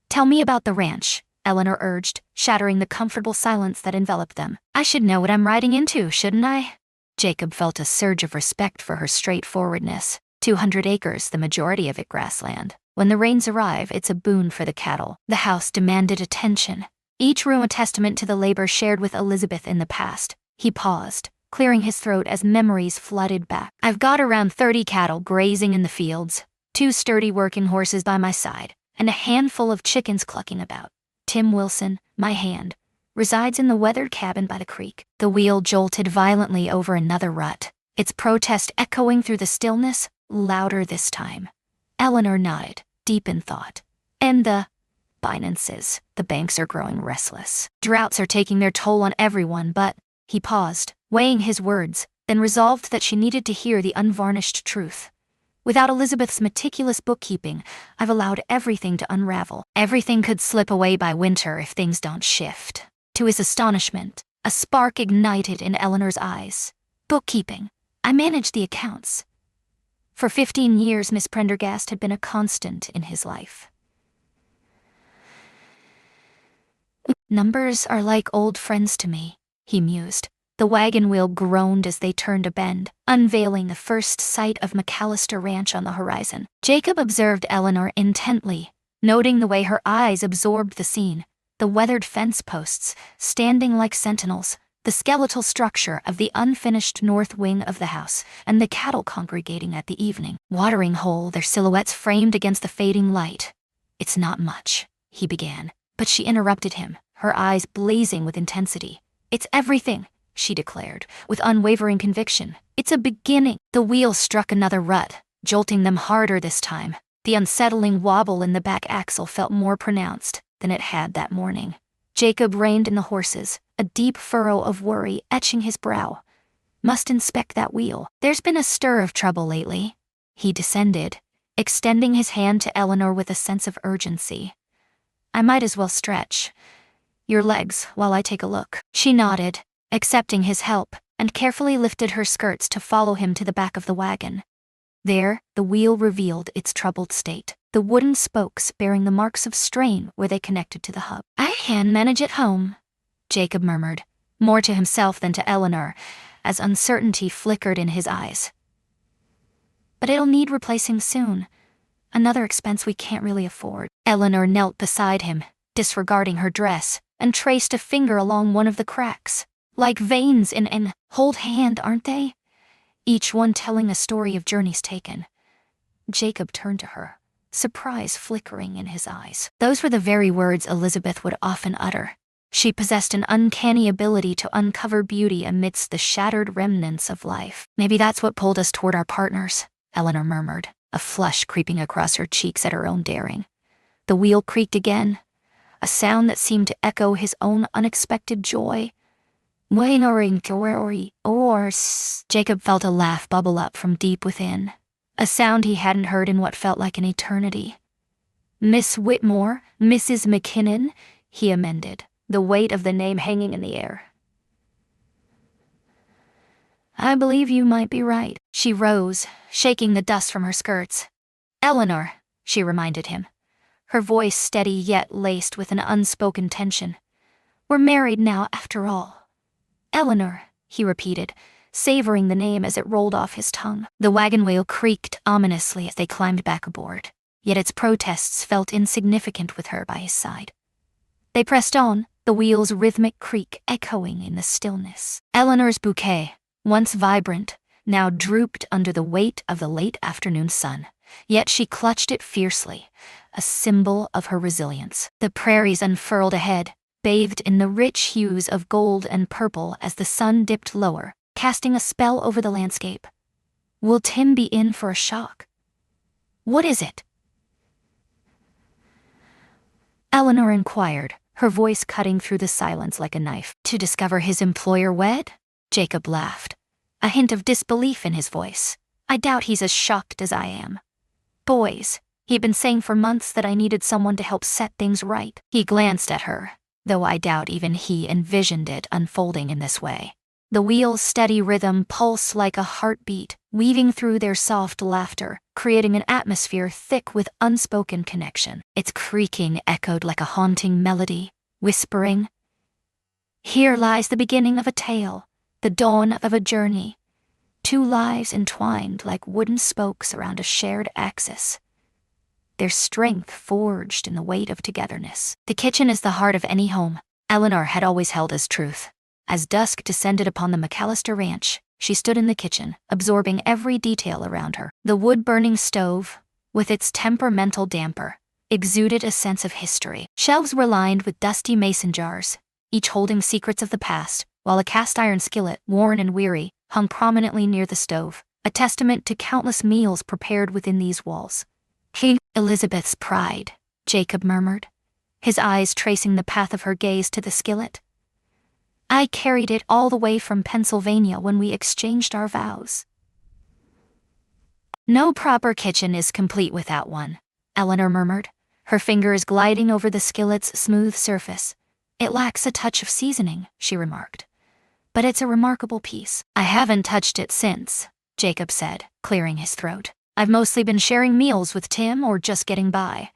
Tell me about the ranch, Eleanor urged, shattering the comfortable silence that enveloped them. I should know what I'm riding into, shouldn't I? Jacob felt a surge of respect for her straightforwardness. 200 acres, the majority of it grassland. When the rains arrive, it's a boon for the cattle. The house demanded attention, each room a testament to the labor shared with Elizabeth in the past. He paused, clearing his throat as memories flooded back. I've got around 30 cattle grazing in the fields, 2 sturdy working horses by my side, and a handful of chickens clucking about. Tim Wilson, my hand, resides in the weathered cabin by the creek. The wheel jolted violently over another rut, its protest echoing through the stillness, louder this time. Eleanor nodded, deep in thought. And the finances, the banks are growing restless. Droughts are taking their toll on everyone, but he paused, weighing his words, then resolved that she needed to hear the unvarnished truth. Without Elizabeth's meticulous bookkeeping, I've allowed everything to unravel. Everything could slip away by winter if things don't shift. To his astonishment, a spark ignited in Eleanor's eyes. Bookkeeping. I managed the accounts. For 15 years, Miss Prendergast had been a constant in his life. Numbers are like old friends to me, he mused. The wagon wheel groaned as they turned a bend, unveiling the first sight of McAllister Ranch on the horizon. Jacob observed Eleanor intently, noting the way her eyes absorbed the scene. The weathered fence posts, standing like sentinels, the skeletal structure of the unfinished north wing of the house, and the cattle congregating at the evening watering hole, their silhouettes framed against the fading light. It's not much, he began, but she interrupted him, her eyes blazing with intensity. It's everything, she declared, with unwavering conviction. It's a beginning. The wheel struck another rut, jolting them harder this time. The unsettling wobble in the back axle felt more pronounced than it had that morning. Jacob reined in the horses, a deep furrow of worry etching his brow. Must inspect that wheel. There's been a stir of trouble lately. He descended, extending his hand to Eleanor with a sense of urgency. I might as well stretch your legs while I take a look. She nodded, accepting his help, and carefully lifted her skirts to follow him to the back of the wagon. There, the wheel revealed its troubled state, the wooden spokes bearing the marks of strain where they connected to the hub. "I can manage at home," Jacob murmured, more to himself than to Eleanor, as uncertainty flickered in his eyes. "But it'll need replacing soon. Another expense we can't really afford." Eleanor knelt beside him, disregarding her dress, and traced a finger along one of the cracks. "Like veins in an old hand, aren't they? Each one telling a story of journeys taken." Jacob turned to her, surprise flickering in his eyes. Those were the very words Elizabeth would often utter. She possessed an uncanny ability to uncover beauty amidst the shattered remnants of life. "Maybe that's what pulled us toward our partners," Eleanor murmured, a flush creeping across her cheeks at her own daring. The wheel creaked again, a sound that seemed to echo his own unexpected joy. Jacob felt a laugh bubble up from deep within, a sound he hadn't heard in what felt like an eternity. "Miss Whitmore, Mrs. McKinnon," he amended, the weight of the name hanging in the air. "I believe you might be right." She rose, shaking the dust from her skirts. "Eleanor," she reminded him, her voice steady yet laced with an unspoken tension. "We're married now, after all." "Eleanor," he repeated, savoring the name as it rolled off his tongue. The wagon wheel creaked ominously as they climbed back aboard, yet its protests felt insignificant with her by his side. They pressed on, the wheel's rhythmic creak echoing in the stillness. Eleanor's bouquet, once vibrant, now drooped under the weight of the late afternoon sun, yet she clutched it fiercely, a symbol of her resilience. The prairies unfurled ahead, bathed in the rich hues of gold and purple as the sun dipped lower, casting a spell over the landscape. "Will Tim be in for a shock?" "What is it?" Eleanor inquired, her voice cutting through the silence like a knife. "To discover his employer wed?" Jacob laughed, a hint of disbelief in his voice. "I doubt he's as shocked as I am. Boys, he'd been saying for months that I needed someone to help set things right." He glanced at her, though I doubt even he envisioned it unfolding in this way. The wheel's steady rhythm pulsed like a heartbeat, weaving through their soft laughter, creating an atmosphere thick with unspoken connection. Its creaking echoed like a haunting melody, whispering, "Here lies the beginning of a tale, the dawn of a journey. Two lives entwined like wooden spokes around a shared axis. Their strength forged in the weight of togetherness." The kitchen is the heart of any home, Eleanor had always held as truth. As dusk descended upon the McAllister ranch, she stood in the kitchen, absorbing every detail around her. The wood-burning stove, with its temperamental damper, exuded a sense of history. Shelves were lined with dusty mason jars, each holding secrets of the past, while a cast-iron skillet, worn and weary, hung prominently near the stove, a testament to countless meals prepared within these walls. "Elizabeth's pride," Jacob murmured, his eyes tracing the path of her gaze to the skillet. "I carried it all the way from Pennsylvania when we exchanged our vows." "No proper kitchen is complete without one," Eleanor murmured, her fingers gliding over the skillet's smooth surface. "It lacks a touch of seasoning," she remarked, "but it's a remarkable piece." "I haven't touched it since," Jacob said, clearing his throat. "I've mostly been sharing meals with Tim or just getting by."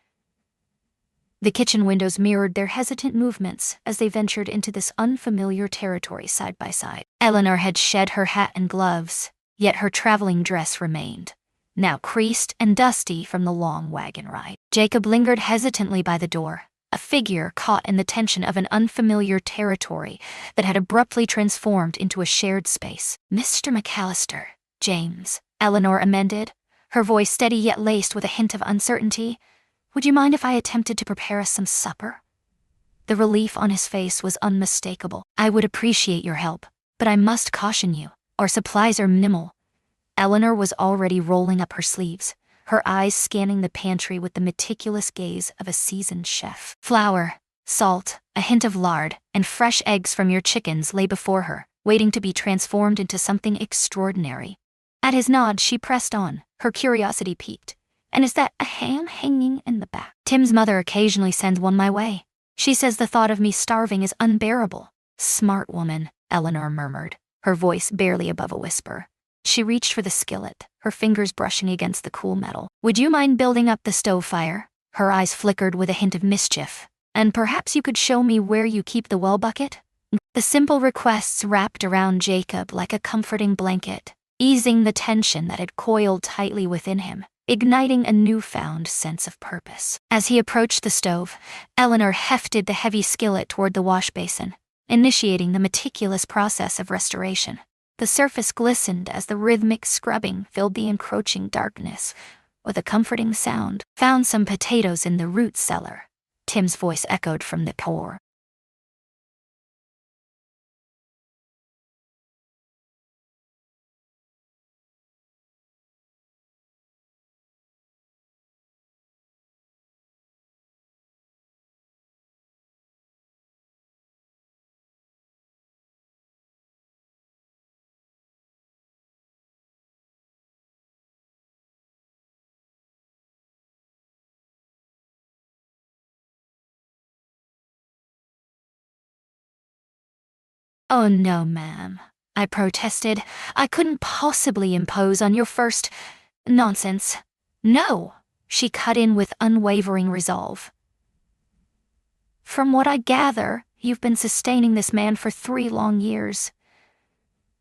The kitchen windows mirrored their hesitant movements as they ventured into this unfamiliar territory side by side. Eleanor had shed her hat and gloves, yet her traveling dress remained, now creased and dusty from the long wagon ride. Jacob lingered hesitantly by the door, a figure caught in the tension of an unfamiliar territory that had abruptly transformed into a shared space. "Mr. McAllister, James," Eleanor amended, her voice steady yet laced with a hint of uncertainty, "would you mind if I attempted to prepare us some supper?" The relief on his face was unmistakable. "I would appreciate your help, but I must caution you, our supplies are minimal." Eleanor was already rolling up her sleeves, her eyes scanning the pantry with the meticulous gaze of a seasoned chef. Flour, salt, a hint of lard, and fresh eggs from your chickens lay before her, waiting to be transformed into something extraordinary. At his nod, she pressed on, her curiosity piqued. "And is that a ham hanging in the back?" "Tim's mother occasionally sends one my way. She says the thought of me starving is unbearable." "Smart woman," Eleanor murmured, her voice barely above a whisper. She reached for the skillet, her fingers brushing against the cool metal. Would you mind building up the stove fire? Her eyes flickered with a hint of mischief. And perhaps you could show me where you keep the well bucket? The simple requests wrapped around Jacob like a comforting blanket, easing the tension that had coiled tightly within him, igniting a newfound sense of purpose. As he approached the stove, Eleanor hefted the heavy skillet toward the wash basin, initiating the meticulous process of restoration. The surface glistened as the rhythmic scrubbing filled the encroaching darkness with a comforting sound. Found some potatoes in the root cellar, Tim's voice echoed from the core. Oh no, ma'am, I protested. I couldn't possibly impose on your first... Nonsense. No, she cut in with unwavering resolve. From what I gather, you've been sustaining this man for 3 long years.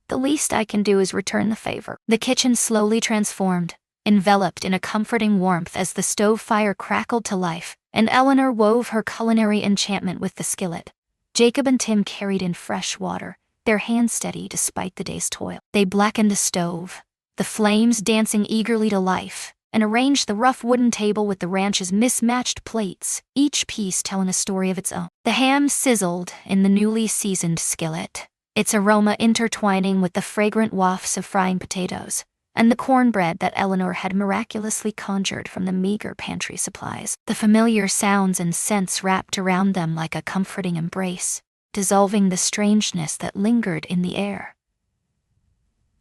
The least I can do is return the favor. The kitchen slowly transformed, enveloped in a comforting warmth as the stove fire crackled to life, and Eleanor wove her culinary enchantment with the skillet. Jacob and Tim carried in fresh water, their hands steady despite the day's toil. They blackened the stove, the flames dancing eagerly to life, and arranged the rough wooden table with the ranch's mismatched plates, each piece telling a story of its own. The ham sizzled in the newly seasoned skillet, its aroma intertwining with the fragrant wafts of frying potatoes, and the cornbread that Eleanor had miraculously conjured from the meager pantry supplies. The familiar sounds and scents wrapped around them like a comforting embrace, dissolving the strangeness that lingered in the air.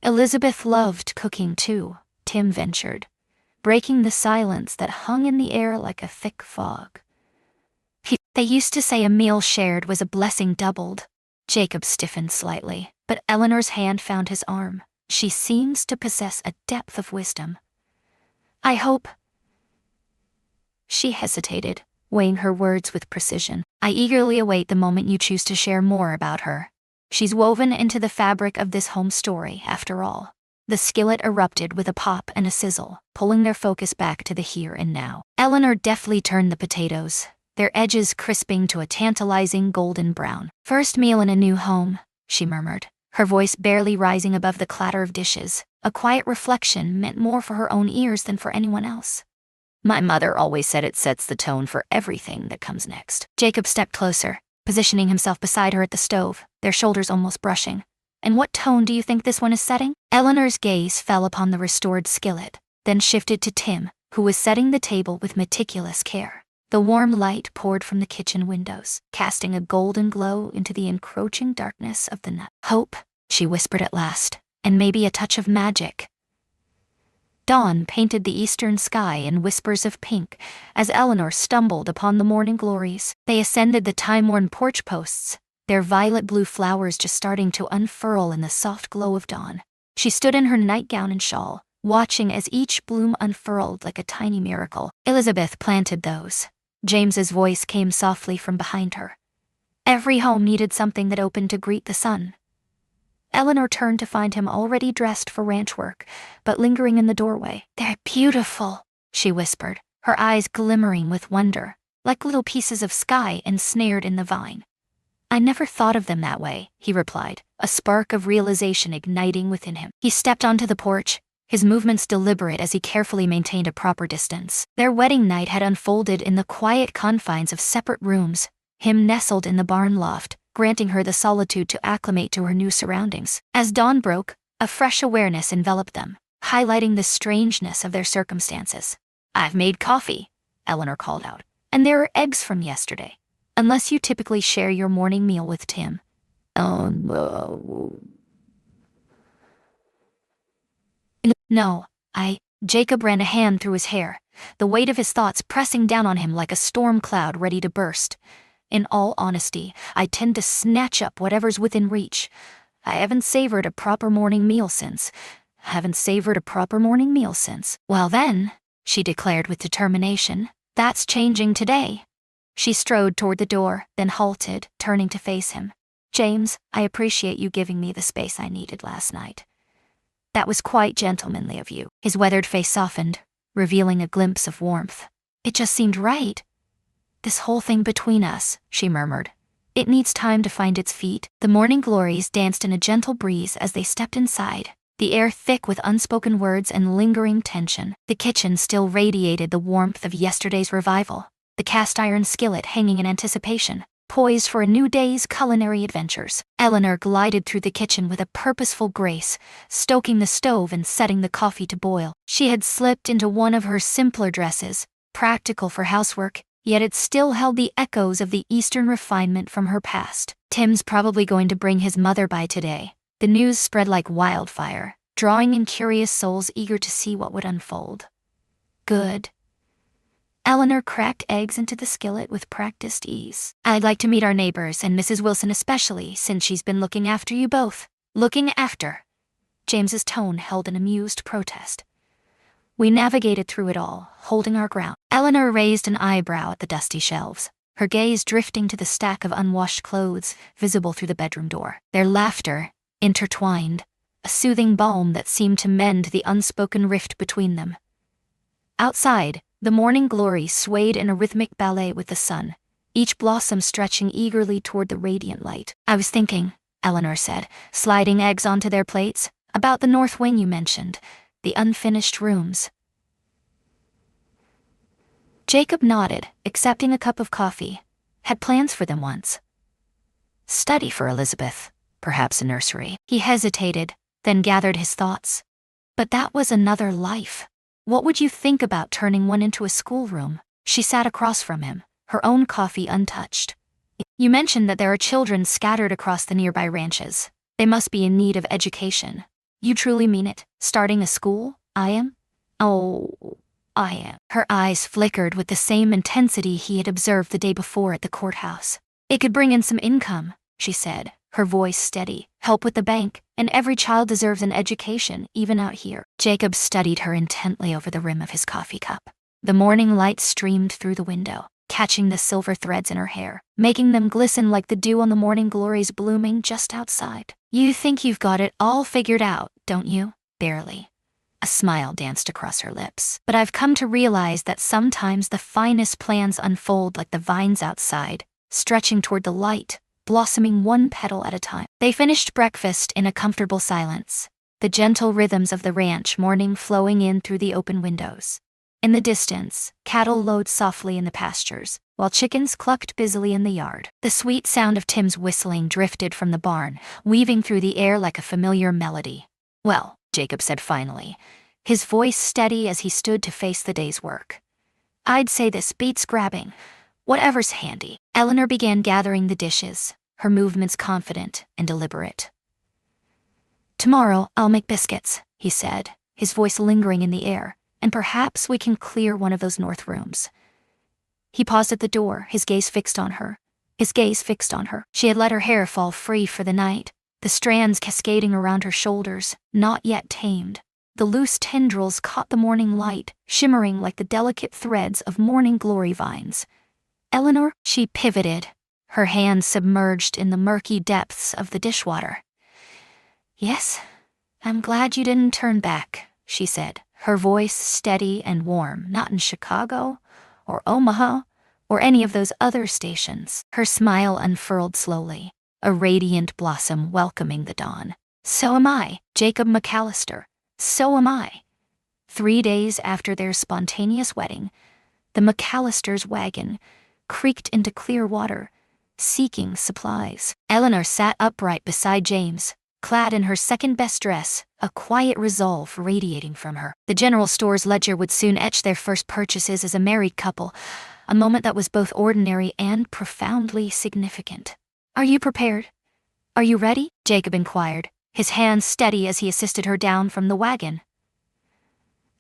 Elizabeth loved cooking too, Tim ventured, breaking the silence that hung in the air like a thick fog. They used to say a meal shared was a blessing doubled. Jacob stiffened slightly, but Eleanor's hand found his arm. She seems to possess a depth of wisdom. I hope... She hesitated, weighing her words with precision. I eagerly await the moment you choose to share more about her. She's woven into the fabric of this home story, after all. The skillet erupted with a pop and a sizzle, pulling their focus back to the here and now. Eleanor deftly turned the potatoes, their edges crisping to a tantalizing golden brown. First meal in a new home, she murmured, her voice barely rising above the clatter of dishes. A quiet reflection meant more for her own ears than for anyone else. My mother always said it sets the tone for everything that comes next. Jacob stepped closer, positioning himself beside her at the stove, their shoulders almost brushing. And what tone do you think this one is setting? Eleanor's gaze fell upon the restored skillet, then shifted to Tim, who was setting the table with meticulous care. The warm light poured from the kitchen windows, casting a golden glow into the encroaching darkness of the night. Hope, she whispered at last, and maybe a touch of magic. Dawn painted the eastern sky in whispers of pink as Eleanor stumbled upon the morning glories. They ascended the time-worn porch posts, their violet-blue flowers just starting to unfurl in the soft glow of dawn. She stood in her nightgown and shawl, watching as each bloom unfurled like a tiny miracle. Elizabeth planted those. James's voice came softly from behind her. Every home needed something that opened to greet the sun. Eleanor turned to find him already dressed for ranch work, but lingering in the doorway. They're beautiful, she whispered, her eyes glimmering with wonder, like little pieces of sky ensnared in the vine. I never thought of them that way, he replied, a spark of realization igniting within him. He stepped onto the porch, his movements deliberate as he carefully maintained a proper distance. Their wedding night had unfolded in the quiet confines of separate rooms, him nestled in the barn loft, granting her the solitude to acclimate to her new surroundings. As dawn broke, a fresh awareness enveloped them, highlighting the strangeness of their circumstances. I've made coffee, Eleanor called out, and there are eggs from yesterday. Unless you typically share your morning meal with Tim. Oh, no. No, Jacob ran a hand through his hair, the weight of his thoughts pressing down on him like a storm cloud ready to burst. In all honesty, I tend to snatch up whatever's within reach, I haven't savored a proper morning meal since. Well then, she declared with determination, that's changing today. She strode toward the door, then halted, turning to face him. James, I appreciate you giving me the space I needed last night. That was quite gentlemanly of you. His weathered face softened, revealing a glimpse of warmth. It just seemed right. This whole thing between us, she murmured. It needs time to find its feet. The morning glories danced in a gentle breeze as they stepped inside, the air thick with unspoken words and lingering tension. The kitchen still radiated the warmth of yesterday's revival, the cast-iron skillet hanging in anticipation, poised for a new day's culinary adventures. Eleanor glided through the kitchen with a purposeful grace, stoking the stove and setting the coffee to boil. She had slipped into one of her simpler dresses, practical for housework, yet it still held the echoes of the Eastern refinement from her past. Tim's probably going to bring his mother by today. The news spread like wildfire, drawing in curious souls eager to see what would unfold. Good. Eleanor cracked eggs into the skillet with practiced ease. I'd like to meet our neighbors, and Mrs. Wilson especially, since she's been looking after you both. Looking after? James's tone held an amused protest. We navigated through it all, holding our ground. Eleanor raised an eyebrow at the dusty shelves, her gaze drifting to the stack of unwashed clothes visible through the bedroom door. Their laughter, intertwined, a soothing balm that seemed to mend the unspoken rift between them. Outside, the morning glory swayed in a rhythmic ballet with the sun, each blossom stretching eagerly toward the radiant light. I was thinking, Eleanor said, sliding eggs onto their plates, about the north wing you mentioned, the unfinished rooms. Jacob nodded, accepting a cup of coffee. Had plans for them once. Study for Elizabeth, perhaps a nursery. He hesitated, then gathered his thoughts. But that was another life. What would you think about turning one into a schoolroom? She sat across from him, her own coffee untouched. You mentioned that there are children scattered across the nearby ranches. They must be in need of education. You truly mean it? Starting a school? I am? Oh, I am. Her eyes flickered with the same intensity he had observed the day before at the courthouse. It could bring in some income, she said, her voice steady. Help with the bank, and every child deserves an education, even out here. Jacob studied her intently over the rim of his coffee cup. The morning light streamed through the window, catching the silver threads in her hair, making them glisten like the dew on the morning glories blooming just outside. You think you've got it all figured out, don't you? Barely. A smile danced across her lips. But I've come to realize that sometimes the finest plans unfold like the vines outside, stretching toward the light, blossoming one petal at a time. They finished breakfast in a comfortable silence, the gentle rhythms of the ranch morning flowing in through the open windows. In the distance, cattle lowed softly in the pastures, while chickens clucked busily in the yard. The sweet sound of Tim's whistling drifted from the barn, weaving through the air like a familiar melody. Well, Jacob said finally, his voice steady as he stood to face the day's work. I'd say this beats grabbing. Whatever's handy. Eleanor began gathering the dishes, her movements confident and deliberate. Tomorrow I'll make biscuits, he said, his voice lingering in the air, and perhaps we can clear one of those north rooms. He paused at the door, his gaze fixed on her. She had let her hair fall free for the night, the strands cascading around her shoulders, not yet tamed. The loose tendrils caught the morning light, shimmering like the delicate threads of morning glory vines. Eleanor, she pivoted, her hands submerged in the murky depths of the dishwater. Yes, I'm glad you didn't turn back, she said, her voice steady and warm. Not in Chicago, or Omaha, or any of those other stations. Her smile unfurled slowly, a radiant blossom welcoming the dawn. So am I, Jacob McCallister. So am I. 3 days after their spontaneous wedding, the McCallisters' wagon creaked into clear water, seeking supplies. Eleanor sat upright beside James, clad in her second-best dress, a quiet resolve radiating from her. The general store's ledger would soon etch their first purchases as a married couple, a moment that was both ordinary and profoundly significant. Are you prepared? Are you ready? Jacob inquired, his hands steady as he assisted her down from the wagon.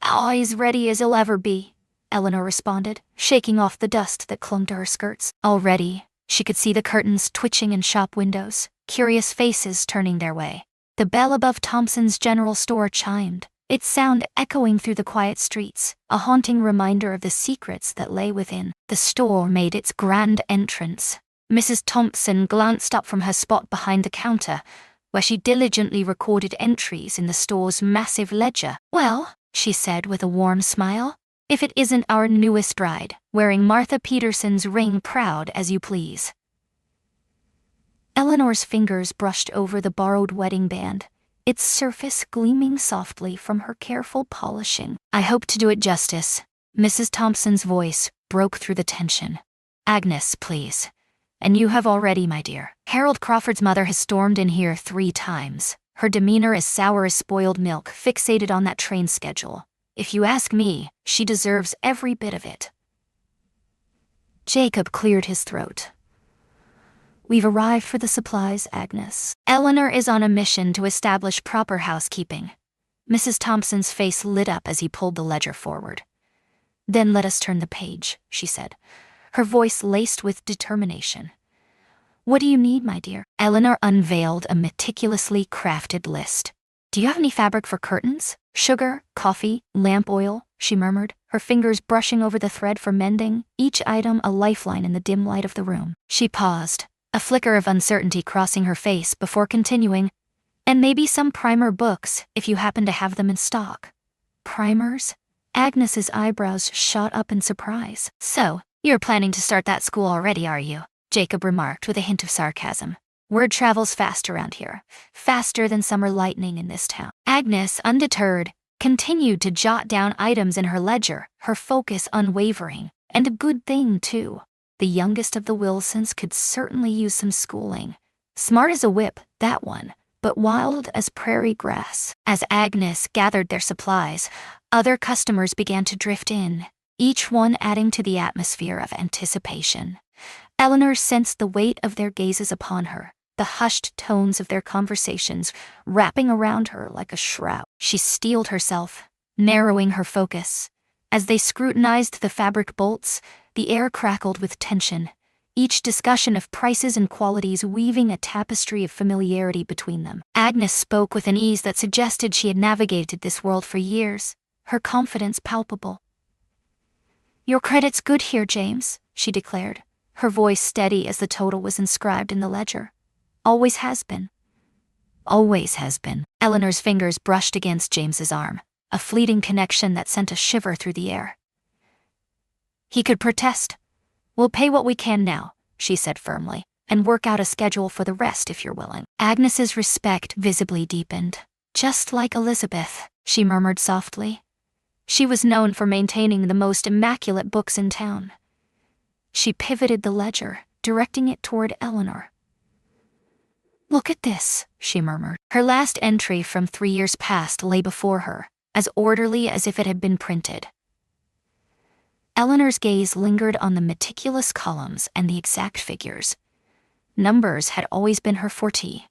As ready as he'll ever be, Eleanor responded, shaking off the dust that clung to her skirts. All ready, She could see the curtains twitching in shop windows, curious faces turning their way. The bell above Thompson's general store chimed, its sound echoing through the quiet streets, a haunting reminder of the secrets that lay within. The store made its grand entrance. Mrs. Thompson glanced up from her spot behind the counter, where she diligently recorded entries in the store's massive ledger. "Well," she said with a warm smile, "if it isn't our newest bride, wearing Martha Peterson's ring proud as you please." Eleanor's fingers brushed over the borrowed wedding band, its surface gleaming softly from her careful polishing. "I hope to do it justice." Mrs. Thompson's voice broke through the tension. "Agnes, please. And you have already, my dear." Harold Crawford's mother has stormed in here 3 times, her demeanor as sour as spoiled milk, fixated on that train schedule. If you ask me, she deserves every bit of it. Jacob cleared his throat. "We've arrived for the supplies, Agnes. Eleanor is on a mission to establish proper housekeeping." Mrs. Thompson's face lit up as he pulled the ledger forward. "Then let us turn the page," she said, her voice laced with determination. "What do you need, my dear?" Eleanor unveiled a meticulously crafted list. "Do you have any fabric for curtains? Sugar, coffee, lamp oil?" she murmured, her fingers brushing over the thread for mending, each item a lifeline in the dim light of the room. She paused, a flicker of uncertainty crossing her face before continuing, "And maybe some primer books, if you happen to have them in stock." "Primers?" Agnes's eyebrows shot up in surprise. "So, you're planning to start that school already, are you?" Jacob remarked with a hint of sarcasm. "Word travels fast around here, faster than summer lightning in this town." Agnes, undeterred, continued to jot down items in her ledger, her focus unwavering, and a good thing, too. The youngest of the Wilsons could certainly use some schooling. Smart as a whip, that one, but wild as prairie grass. As Agnes gathered their supplies, other customers began to drift in, each one adding to the atmosphere of anticipation. Eleanor sensed the weight of their gazes upon her, the hushed tones of their conversations wrapping around her like a shroud. She steeled herself, narrowing her focus. As they scrutinized the fabric bolts, the air crackled with tension, each discussion of prices and qualities weaving a tapestry of familiarity between them. Agnes spoke with an ease that suggested she had navigated this world for years, her confidence palpable. "Your credit's good here, James," she declared, her voice steady as the total was inscribed in the ledger. "Always has been." "Always has been." Eleanor's fingers brushed against James's arm, a fleeting connection that sent a shiver through the air. He could protest. "We'll pay what we can now," she said firmly, "and work out a schedule for the rest if you're willing." Agnes's respect visibly deepened. "Just like Elizabeth," she murmured softly. She was known for maintaining the most immaculate books in town. She pivoted the ledger, directing it toward Eleanor. "Look at this," she murmured. Her last entry from 3 years past lay before her, as orderly as if it had been printed. Eleanor's gaze lingered on the meticulous columns and the exact figures. Numbers had always been her forte.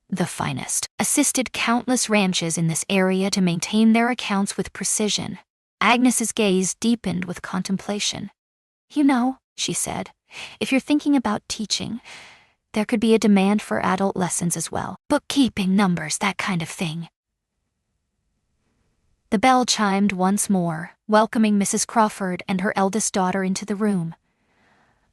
The finest assisted countless ranches in this area to maintain their accounts with precision. Agnes's gaze deepened with contemplation. "You know," she said, "if you're thinking about teaching, there could be a demand for adult lessons as well. Bookkeeping, numbers, that kind of thing." The bell chimed once more, welcoming Mrs. Crawford and her eldest daughter into the room.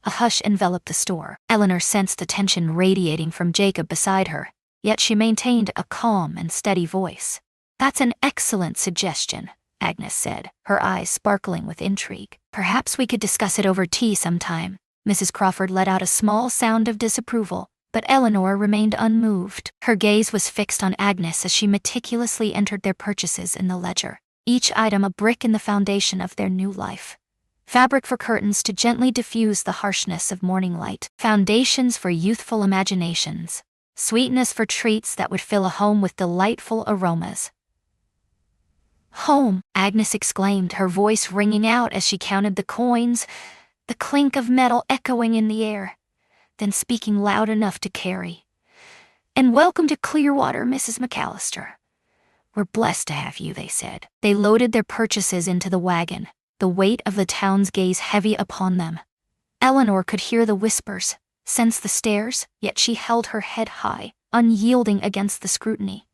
A hush enveloped the store. Eleanor sensed the tension radiating from Jacob beside her, yet she maintained a calm and steady voice. "That's an excellent suggestion," Agnes said, her eyes sparkling with intrigue. "Perhaps we could discuss it over tea sometime." Mrs. Crawford let out a small sound of disapproval, but Eleanor remained unmoved. Her gaze was fixed on Agnes as she meticulously entered their purchases in the ledger, each item a brick in the foundation of their new life. Fabric for curtains to gently diffuse the harshness of morning light, foundations for youthful imaginations, sweetness for treats that would fill a home with delightful aromas. "Home!" Agnes exclaimed, her voice ringing out as she counted the coins, the clink of metal echoing in the air, then speaking loud enough to carry. "And welcome to Clearwater, Mrs. McAllister. We're blessed to have you," they said. They loaded their purchases into the wagon, the weight of the town's gaze heavy upon them. Eleanor could hear the whispers, sense the stares, yet she held her head high, unyielding against the scrutiny.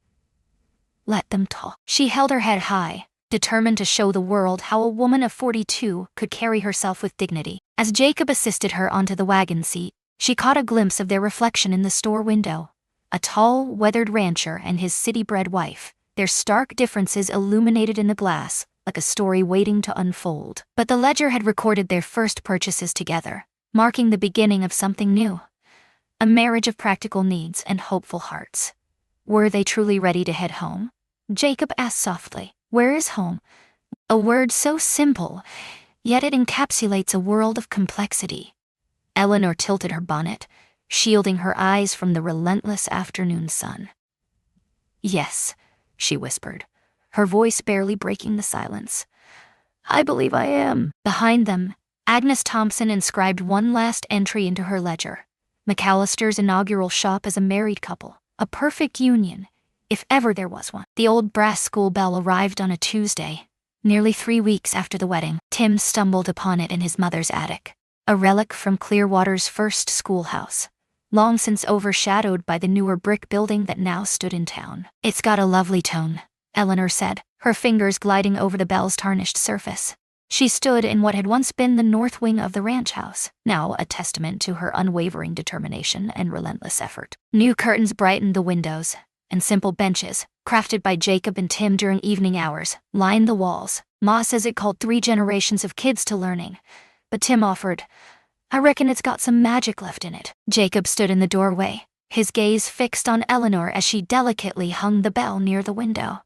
Let them talk. She held her head high, determined to show the world how a woman of 42 could carry herself with dignity. As Jacob assisted her onto the wagon seat, she caught a glimpse of their reflection in the store window. A tall, weathered rancher and his city-bred wife, their stark differences illuminated in the glass, like a story waiting to unfold. But the ledger had recorded their first purchases together, marking the beginning of something new. A marriage of practical needs and hopeful hearts. Were they truly ready to head home? Jacob asked softly. Where is home? A word so simple, yet it encapsulates a world of complexity. Eleanor tilted her bonnet, shielding her eyes from the relentless afternoon sun. Yes, she whispered, her voice barely breaking the silence. I believe I am. Behind them, Agnes Thompson inscribed one last entry into her ledger. McAllister's inaugural shop as a married couple. A perfect union, if ever there was one. The old brass school bell arrived on a Tuesday, nearly 3 weeks after the wedding. Tim stumbled upon it in his mother's attic, a relic from Clearwater's first schoolhouse, long since overshadowed by the newer brick building that now stood in town. It's got a lovely tone, Eleanor said, her fingers gliding over the bell's tarnished surface. She stood in what had once been the north wing of the ranch house, now a testament to her unwavering determination and relentless effort. New curtains brightened the windows, and simple benches, crafted by Jacob and Tim during evening hours, lined the walls. Ma says it called 3 generations of kids to learning. But Tim offered, I reckon it's got some magic left in it. Jacob stood in the doorway, his gaze fixed on Eleanor as she delicately hung the bell near the window.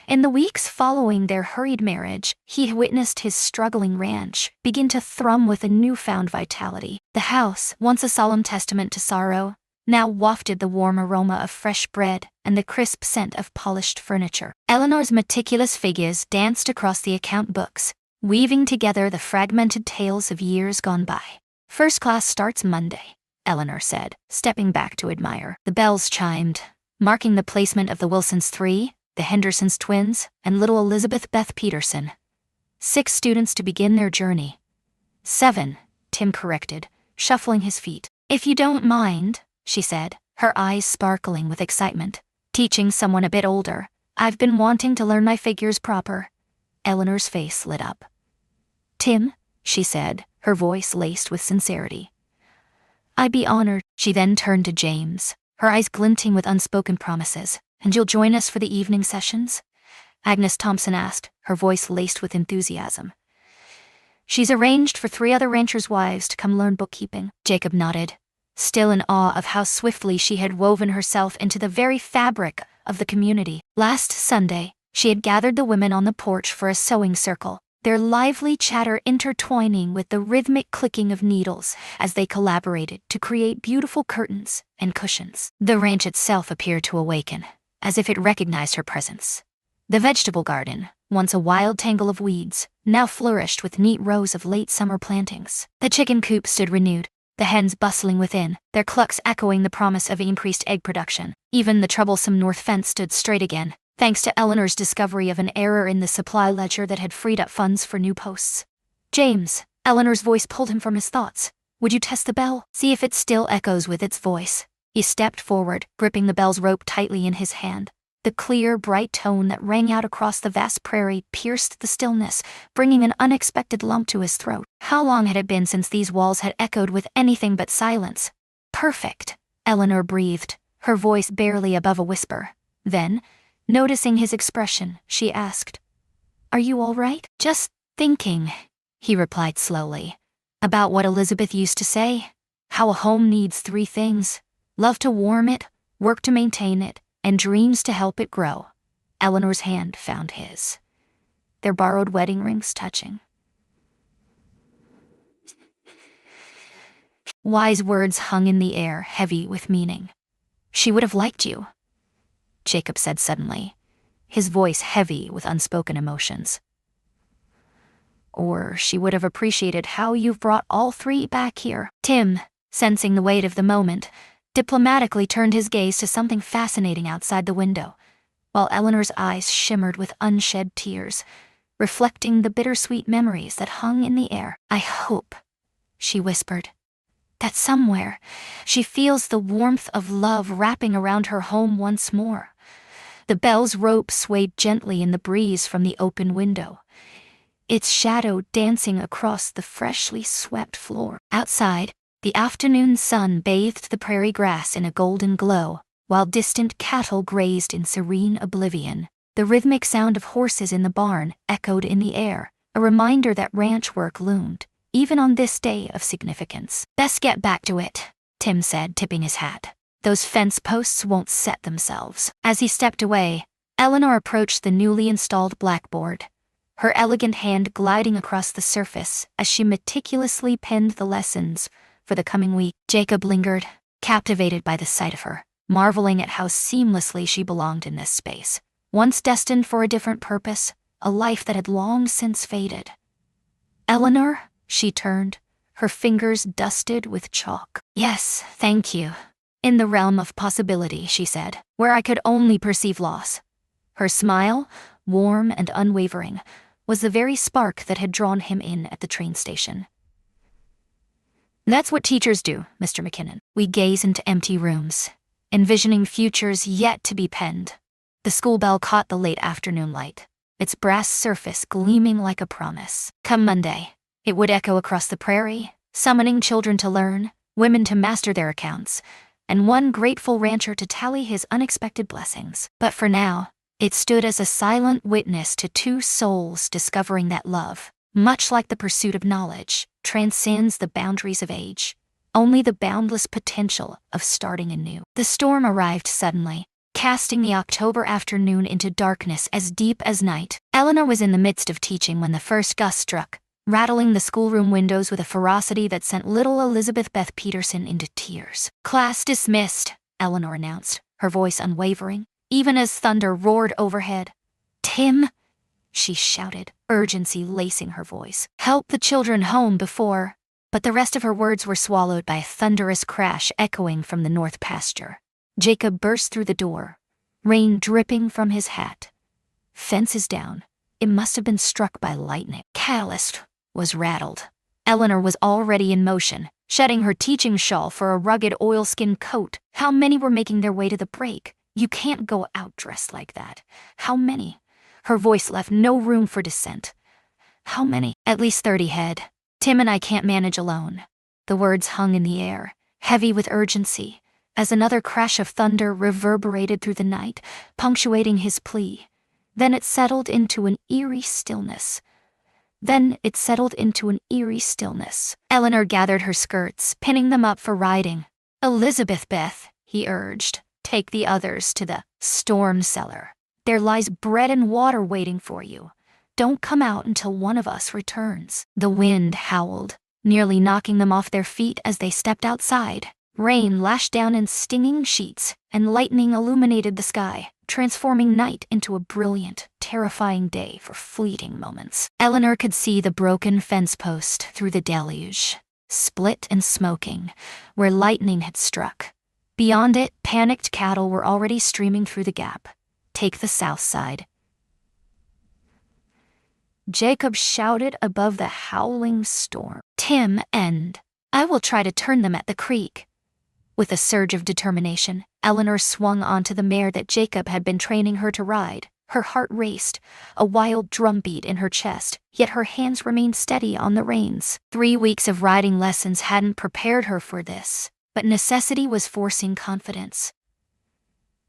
In the weeks following their hurried marriage, he witnessed his struggling ranch begin to thrum with a newfound vitality. The house, once a solemn testament to sorrow, now wafted the warm aroma of fresh bread and the crisp scent of polished furniture. Eleanor's meticulous figures danced across the account books, weaving together the fragmented tales of years gone by. First class starts Monday, Eleanor said, stepping back to admire. The bells chimed, marking the placement of the Wilsons 3, the Hendersons twins, and little Elizabeth Beth Peterson. 6 students to begin their journey. 7, Tim corrected, shuffling his feet. If you don't mind, she said, her eyes sparkling with excitement. Teaching someone a bit older. I've been wanting to learn my figures proper. Eleanor's face lit up. Tim, she said, her voice laced with sincerity. I'd be honored. She then turned to James, her eyes glinting with unspoken promises. And you'll join us for the evening sessions? Agnes Thompson asked, her voice laced with enthusiasm. She's arranged for 3 other ranchers' wives to come learn bookkeeping. Jacob nodded, still in awe of how swiftly she had woven herself into the very fabric of the community. Last Sunday, she had gathered the women on the porch for a sewing circle, their lively chatter intertwining with the rhythmic clicking of needles as they collaborated to create beautiful curtains and cushions. The ranch itself appeared to awaken, as if it recognized her presence. The vegetable garden, once a wild tangle of weeds, now flourished with neat rows of late summer plantings. The chicken coop stood renewed, the hens bustling within, their clucks echoing the promise of increased egg production. Even the troublesome north fence stood straight again, thanks to Eleanor's discovery of an error in the supply ledger that had freed up funds for new posts. James, Eleanor's voice pulled him from his thoughts. Would you test the bell? See if it still echoes with its voice. He stepped forward, gripping the bell's rope tightly in his hand. The clear, bright tone that rang out across the vast prairie pierced the stillness, bringing an unexpected lump to his throat. How long had it been since these walls had echoed with anything but silence? Perfect, Eleanor breathed, her voice barely above a whisper. Then, noticing his expression, she asked, Are you all right? Just thinking, he replied slowly, about what Elizabeth used to say. How a home needs 3 things. Love to warm it, work to maintain it, and dreams to help it grow. Eleanor's hand found his, their borrowed wedding rings touching. Wise words hung in the air, heavy with meaning. She would have liked you, Jacob said suddenly, his voice heavy with unspoken emotions. Or she would have appreciated how you've brought all 3 back here. Tim, sensing the weight of the moment, diplomatically turned his gaze to something fascinating outside the window, while Eleanor's eyes shimmered with unshed tears, reflecting the bittersweet memories that hung in the air. I hope, she whispered, that somewhere she feels the warmth of love wrapping around her home once more. The bell's rope swayed gently in the breeze from the open window, its shadow dancing across the freshly swept floor. Outside, the afternoon sun bathed the prairie grass in a golden glow, while distant cattle grazed in serene oblivion. The rhythmic sound of horses in the barn echoed in the air, a reminder that ranch work loomed, even on this day of significance. "Best get back to it," Tim said, tipping his hat. "Those fence posts won't set themselves." As he stepped away, Eleanor approached the newly installed blackboard, her elegant hand gliding across the surface as she meticulously penned the lessons for the coming week. Jacob lingered, captivated by the sight of her, marveling at how seamlessly she belonged in this space, once destined for a different purpose, a life that had long since faded. "Eleanor?" She turned, her fingers dusted with chalk. "Yes, thank you. In the realm of possibility," she said, "where I could only perceive loss." Her smile, warm and unwavering, was the very spark that had drawn him in at the train station. "That's what teachers do, Mr. McKinnon." We gaze into empty rooms, envisioning futures yet to be penned. The school bell caught the late afternoon light, its brass surface gleaming like a promise. Come Monday, it would echo across the prairie, summoning children to learn, women to master their accounts, and one grateful rancher to tally his unexpected blessings. But for now, it stood as a silent witness to two souls discovering that love, much like the pursuit of knowledge, transcends the boundaries of age, only the boundless potential of starting anew. The storm arrived suddenly, casting the October afternoon into darkness as deep as night. Eleanor was in the midst of teaching when the first gust struck, rattling the schoolroom windows with a ferocity that sent little Elizabeth Beth Peterson into tears. "Class dismissed," Eleanor announced, her voice unwavering, even as thunder roared overhead. "Tim," she shouted, urgency lacing her voice. "Help the children home before—" But the rest of her words were swallowed by a thunderous crash echoing from the north pasture. Jacob burst through the door, rain dripping from his hat. Fences down. It must have been struck by lightning. Catalyst was rattled. Eleanor was already in motion, shedding her teaching shawl for a rugged oilskin coat. How many were making their way to the break? "You can't go out dressed like that." "How many?" Her voice left no room for dissent. "How many?" "At least 30 head. Tim and I can't manage alone." The words hung in the air, heavy with urgency, as another crash of thunder reverberated through the night, punctuating his plea. Then it settled into an eerie stillness. Eleanor gathered her skirts, pinning them up for riding. "Elizabeth Beth," he urged, "take the others to the storm cellar. There lies bread and water waiting for you. Don't come out until one of us returns." The wind howled, nearly knocking them off their feet as they stepped outside. Rain lashed down in stinging sheets, and lightning illuminated the sky, transforming night into a brilliant, terrifying day for fleeting moments. Eleanor could see the broken fence post through the deluge, split and smoking, where lightning had struck. Beyond it, panicked cattle were already streaming through the gap. "Take the south side," Jacob shouted above the howling storm. "Tim, and I will try to turn them at the creek." With a surge of determination, Eleanor swung onto the mare that Jacob had been training her to ride. Her heart raced, a wild drumbeat in her chest, yet her hands remained steady on the reins. 3 weeks of riding lessons hadn't prepared her for this, but necessity was forcing confidence.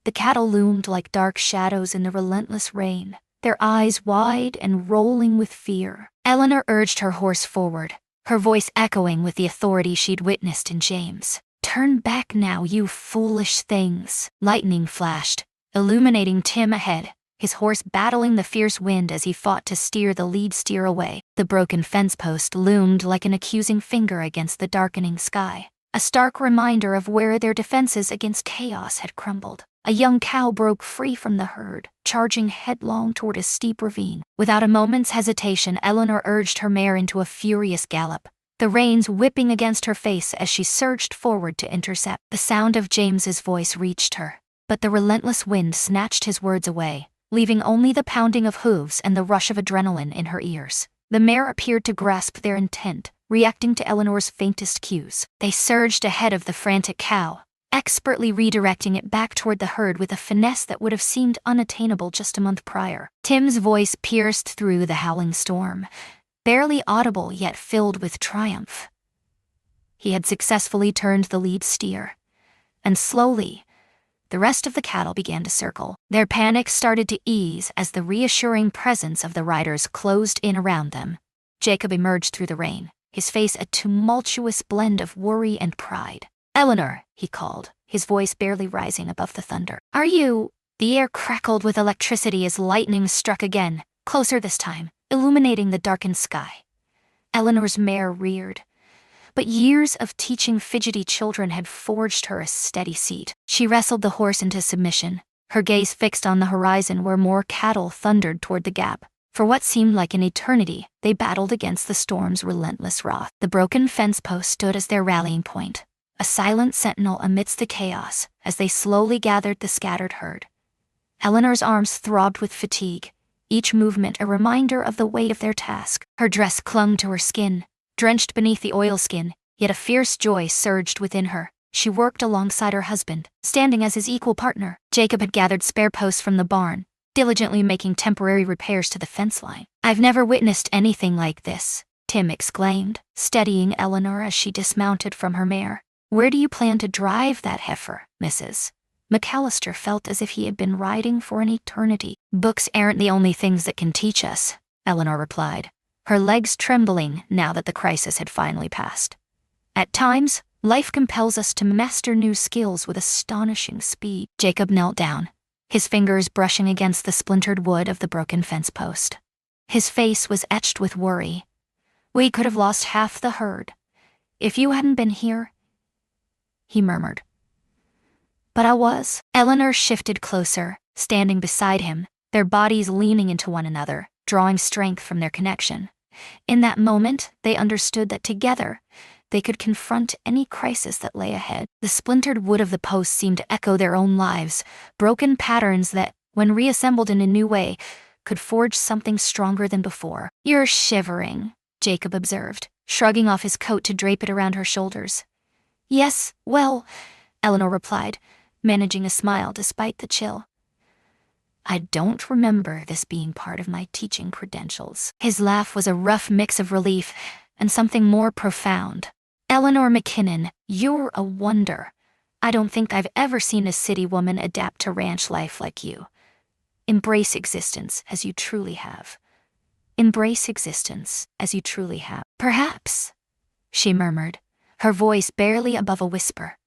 The cattle loomed like dark shadows in the relentless rain, their eyes wide and rolling with fear. Eleanor urged her horse forward, her voice echoing with the authority she'd witnessed in James. "Turn back now, you foolish things." Lightning flashed, illuminating Tim ahead, his horse battling the fierce wind as he fought to steer the lead steer away. The broken fence post loomed like an accusing finger against the darkening sky, a stark reminder of where their defenses against chaos had crumbled. A young cow broke free from the herd, charging headlong toward a steep ravine. Without a moment's hesitation, Eleanor urged her mare into a furious gallop, the reins whipping against her face as she surged forward to intercept. The sound of James's voice reached her, but the relentless wind snatched his words away, leaving only the pounding of hooves and the rush of adrenaline in her ears. The mare appeared to grasp their intent, reacting to Eleanor's faintest cues. They surged ahead of the frantic cow, expertly redirecting it back toward the herd with a finesse that would have seemed unattainable just a month prior. Tim's voice pierced through the howling storm, barely audible yet filled with triumph. He had successfully turned the lead steer, and slowly, the rest of the cattle began to circle. Their panic started to ease as the reassuring presence of the riders closed in around them. Jacob emerged through the rain, his face a tumultuous blend of worry and pride. "Eleanor," he called, his voice barely rising above the thunder. "Are you—" The air crackled with electricity as lightning struck again, closer this time, illuminating the darkened sky. Eleanor's mare reared, but years of teaching fidgety children had forged her a steady seat. She wrestled the horse into submission, her gaze fixed on the horizon where more cattle thundered toward the gap. For what seemed like an eternity, they battled against the storm's relentless wrath. The broken fence post stood as their rallying point, a silent sentinel amidst the chaos as they slowly gathered the scattered herd. Eleanor's arms throbbed with fatigue, each movement a reminder of the weight of their task. Her dress clung to her skin, drenched beneath the oilskin, yet a fierce joy surged within her. She worked alongside her husband, standing as his equal partner. Jacob had gathered spare posts from the barn, diligently making temporary repairs to the fence line. "I've never witnessed anything like this," Tim exclaimed, steadying Eleanor as she dismounted from her mare. "Where do you plan to drive that heifer, Mrs.?" McAllister felt as if he had been riding for an eternity. "Books aren't the only things that can teach us," Eleanor replied, her legs trembling now that the crisis had finally passed. "At times, life compels us to master new skills with astonishing speed." Jacob knelt down, his fingers brushing against the splintered wood of the broken fence post. His face was etched with worry. "We could have lost half the herd if you hadn't been here," he murmured. "But I was." Eleanor shifted closer, standing beside him, their bodies leaning into one another, drawing strength from their connection. In that moment, they understood that together, they could confront any crisis that lay ahead. The splintered wood of the post seemed to echo their own lives, broken patterns that, when reassembled in a new way, could forge something stronger than before. "You're shivering," Jacob observed, shrugging off his coat to drape it around her shoulders. "Yes, well," Eleanor replied, managing a smile despite the chill. "I don't remember this being part of my teaching credentials." His laugh was a rough mix of relief and something more profound. "Eleanor McKinnon, you're a wonder. I don't think I've ever seen a city woman adapt to ranch life like you. Embrace existence as you truly have. Embrace existence as you truly have." "Perhaps," she murmured, her voice barely above a whisper.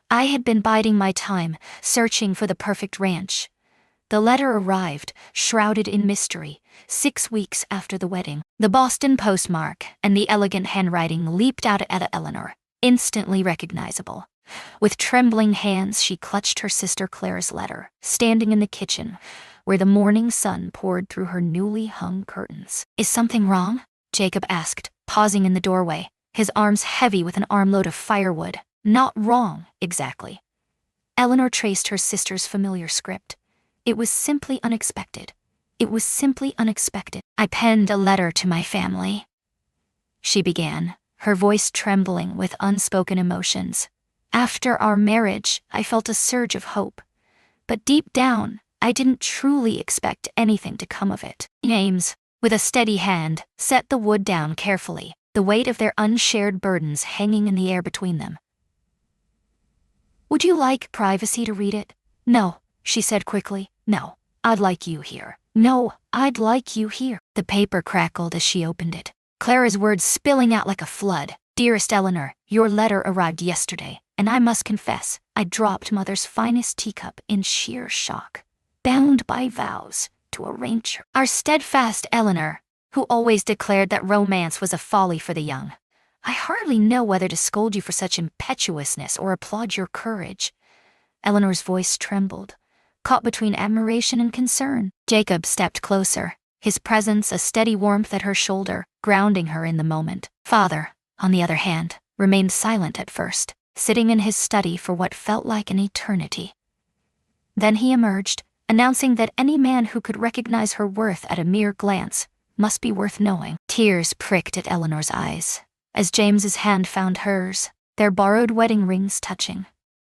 "I had been biding my time, searching for the perfect ranch. The letter arrived, shrouded in mystery, 6 weeks after the wedding." The Boston postmark and the elegant handwriting leaped out at Eleanor, instantly recognizable. With trembling hands, she clutched her sister Clara's letter, standing in the kitchen, where the morning sun poured through her newly hung curtains. "Is something wrong?" Jacob asked, pausing in the doorway, his arms heavy with an armload of firewood. "Not wrong, exactly." Eleanor traced her sister's familiar script. "It was simply unexpected. It was simply unexpected. I penned a letter to my family," she began, her voice trembling with unspoken emotions. "After our marriage, I felt a surge of hope. But deep down, I didn't truly expect anything to come of it." James, with a steady hand, set the wood down carefully, the weight of their unshared burdens hanging in the air between them. "Would you like privacy to read it?" "No," she said quickly. "No, I'd like you here. No, I'd like you here." The paper crackled as she opened it, Clara's words spilling out like a flood. "Dearest Eleanor, your letter arrived yesterday, and I must confess, I dropped Mother's finest teacup in sheer shock. Bound by vows to arrange her." Our steadfast Eleanor, who always declared that romance was a folly for the young. "I hardly know whether to scold you for such impetuousness or applaud your courage." Eleanor's voice trembled, caught between admiration and concern. Jacob stepped closer, his presence a steady warmth at her shoulder, grounding her in the moment. Father, on the other hand, remained silent at first, sitting in his study for what felt like an eternity. Then he emerged, announcing that any man who could recognize her worth at a mere glance must be worth knowing. Tears pricked at Eleanor's eyes, as James's hand found hers, their borrowed wedding rings touching.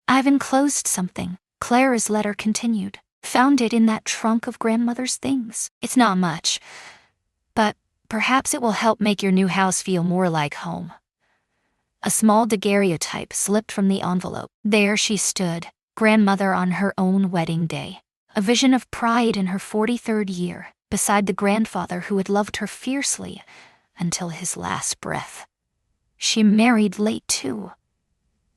"I've enclosed something," Clara's letter continued. "Found it in that trunk of grandmother's things. It's not much, but perhaps it will help make your new house feel more like home." A small daguerreotype slipped from the envelope. There she stood, grandmother on her own wedding day, a vision of pride in her 43rd year, beside the grandfather who had loved her fiercely until his last breath. "She married late too,"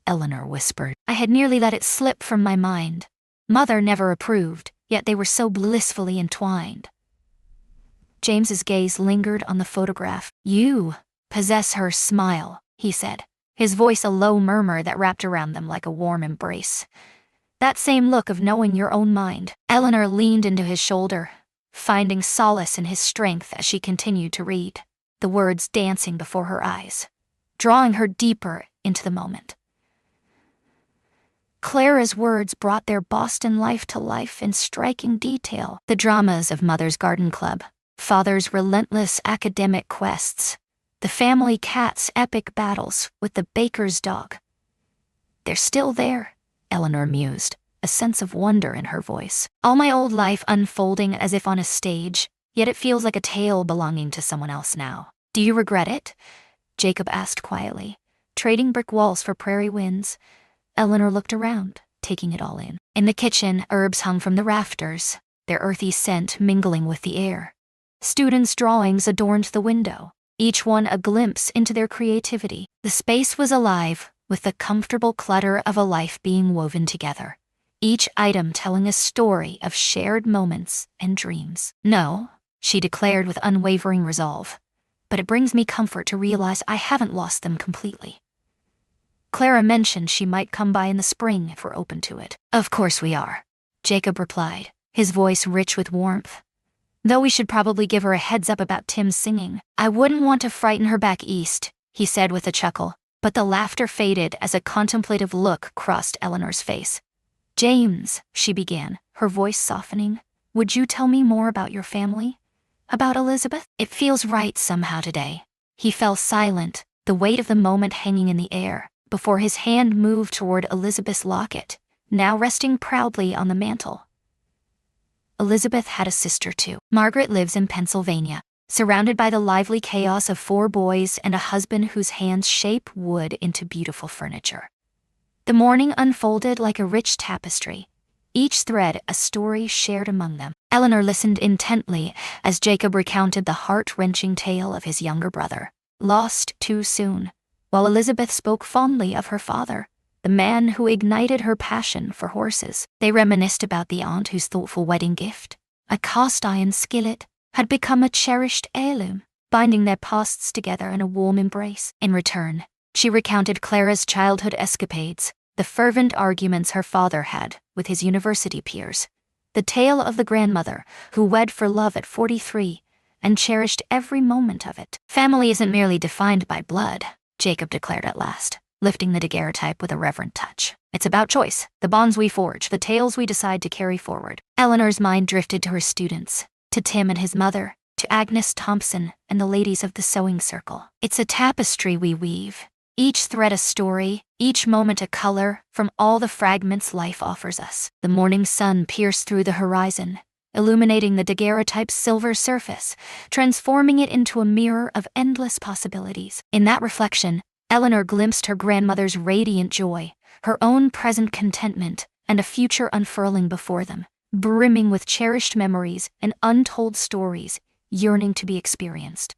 Eleanor whispered. "I had nearly let it slip from my mind. Mother never approved, yet they were so blissfully entwined." James's gaze lingered on the photograph. "You possess her smile," he said, his voice a low murmur that wrapped around them like a warm embrace. "That same look of knowing your own mind." Eleanor leaned into his shoulder, finding solace in his strength as she continued to read, the words dancing before her eyes, drawing her deeper into the moment. Clara's words brought their Boston life to life in striking detail. The dramas of Mother's garden club, Father's relentless academic quests, the family cat's epic battles with the baker's dog. "They're still there," Eleanor mused, a sense of wonder in her voice. "All my old life unfolding as if on a stage, yet it feels like a tale belonging to someone else now." "Do you regret it?" Jacob asked quietly. Trading brick walls for prairie winds, Eleanor looked around, taking it all in. In the kitchen, herbs hung from the rafters, their earthy scent mingling with the air. Students' drawings adorned the window, each one a glimpse into their creativity. The space was alive with the comfortable clutter of a life being woven together, each item telling a story of shared moments and dreams. "No," she declared with unwavering resolve, "but it brings me comfort to realize I haven't lost them completely. Clara mentioned she might come by in the spring if we're open to it." "Of course we are," Jacob replied, his voice rich with warmth. "Though we should probably give her a heads up about Tim's singing. I wouldn't want to frighten her back east," he said with a chuckle, but the laughter faded as a contemplative look crossed Eleanor's face. "James," she began, her voice softening, "would you tell me more about your family? About Elizabeth? It feels right somehow today." He fell silent, the weight of the moment hanging in the air, before his hand moved toward Elizabeth's locket, now resting proudly on the mantel. Elizabeth had a sister too. Margaret lives in Pennsylvania, surrounded by the lively chaos of 4 boys and a husband whose hands shape wood into beautiful furniture. The morning unfolded like a rich tapestry, each thread a story shared among them. Eleanor listened intently as Jacob recounted the heart-wrenching tale of his younger brother, lost too soon, while Elizabeth spoke fondly of her father, the man who ignited her passion for horses. They reminisced about the aunt whose thoughtful wedding gift, a cast-iron skillet, had become a cherished heirloom, binding their pasts together in a warm embrace. In return, she recounted Clara's childhood escapades, the fervent arguments her father had with his university peers, the tale of the grandmother who wed for love at 43 and cherished every moment of it. "Family isn't merely defined by blood," Jacob declared at last, lifting the daguerreotype with a reverent touch. "It's about choice, the bonds we forge, the tales we decide to carry forward." Eleanor's mind drifted to her students, to Tim and his mother, to Agnes Thompson and the ladies of the sewing circle. "It's a tapestry we weave, each thread a story, each moment a color from all the fragments life offers us." The morning sun pierced through the horizon, illuminating the daguerreotype's silver surface, transforming it into a mirror of endless possibilities. In that reflection, Eleanor glimpsed her grandmother's radiant joy, her own present contentment, and a future unfurling before them, brimming with cherished memories and untold stories yearning to be experienced.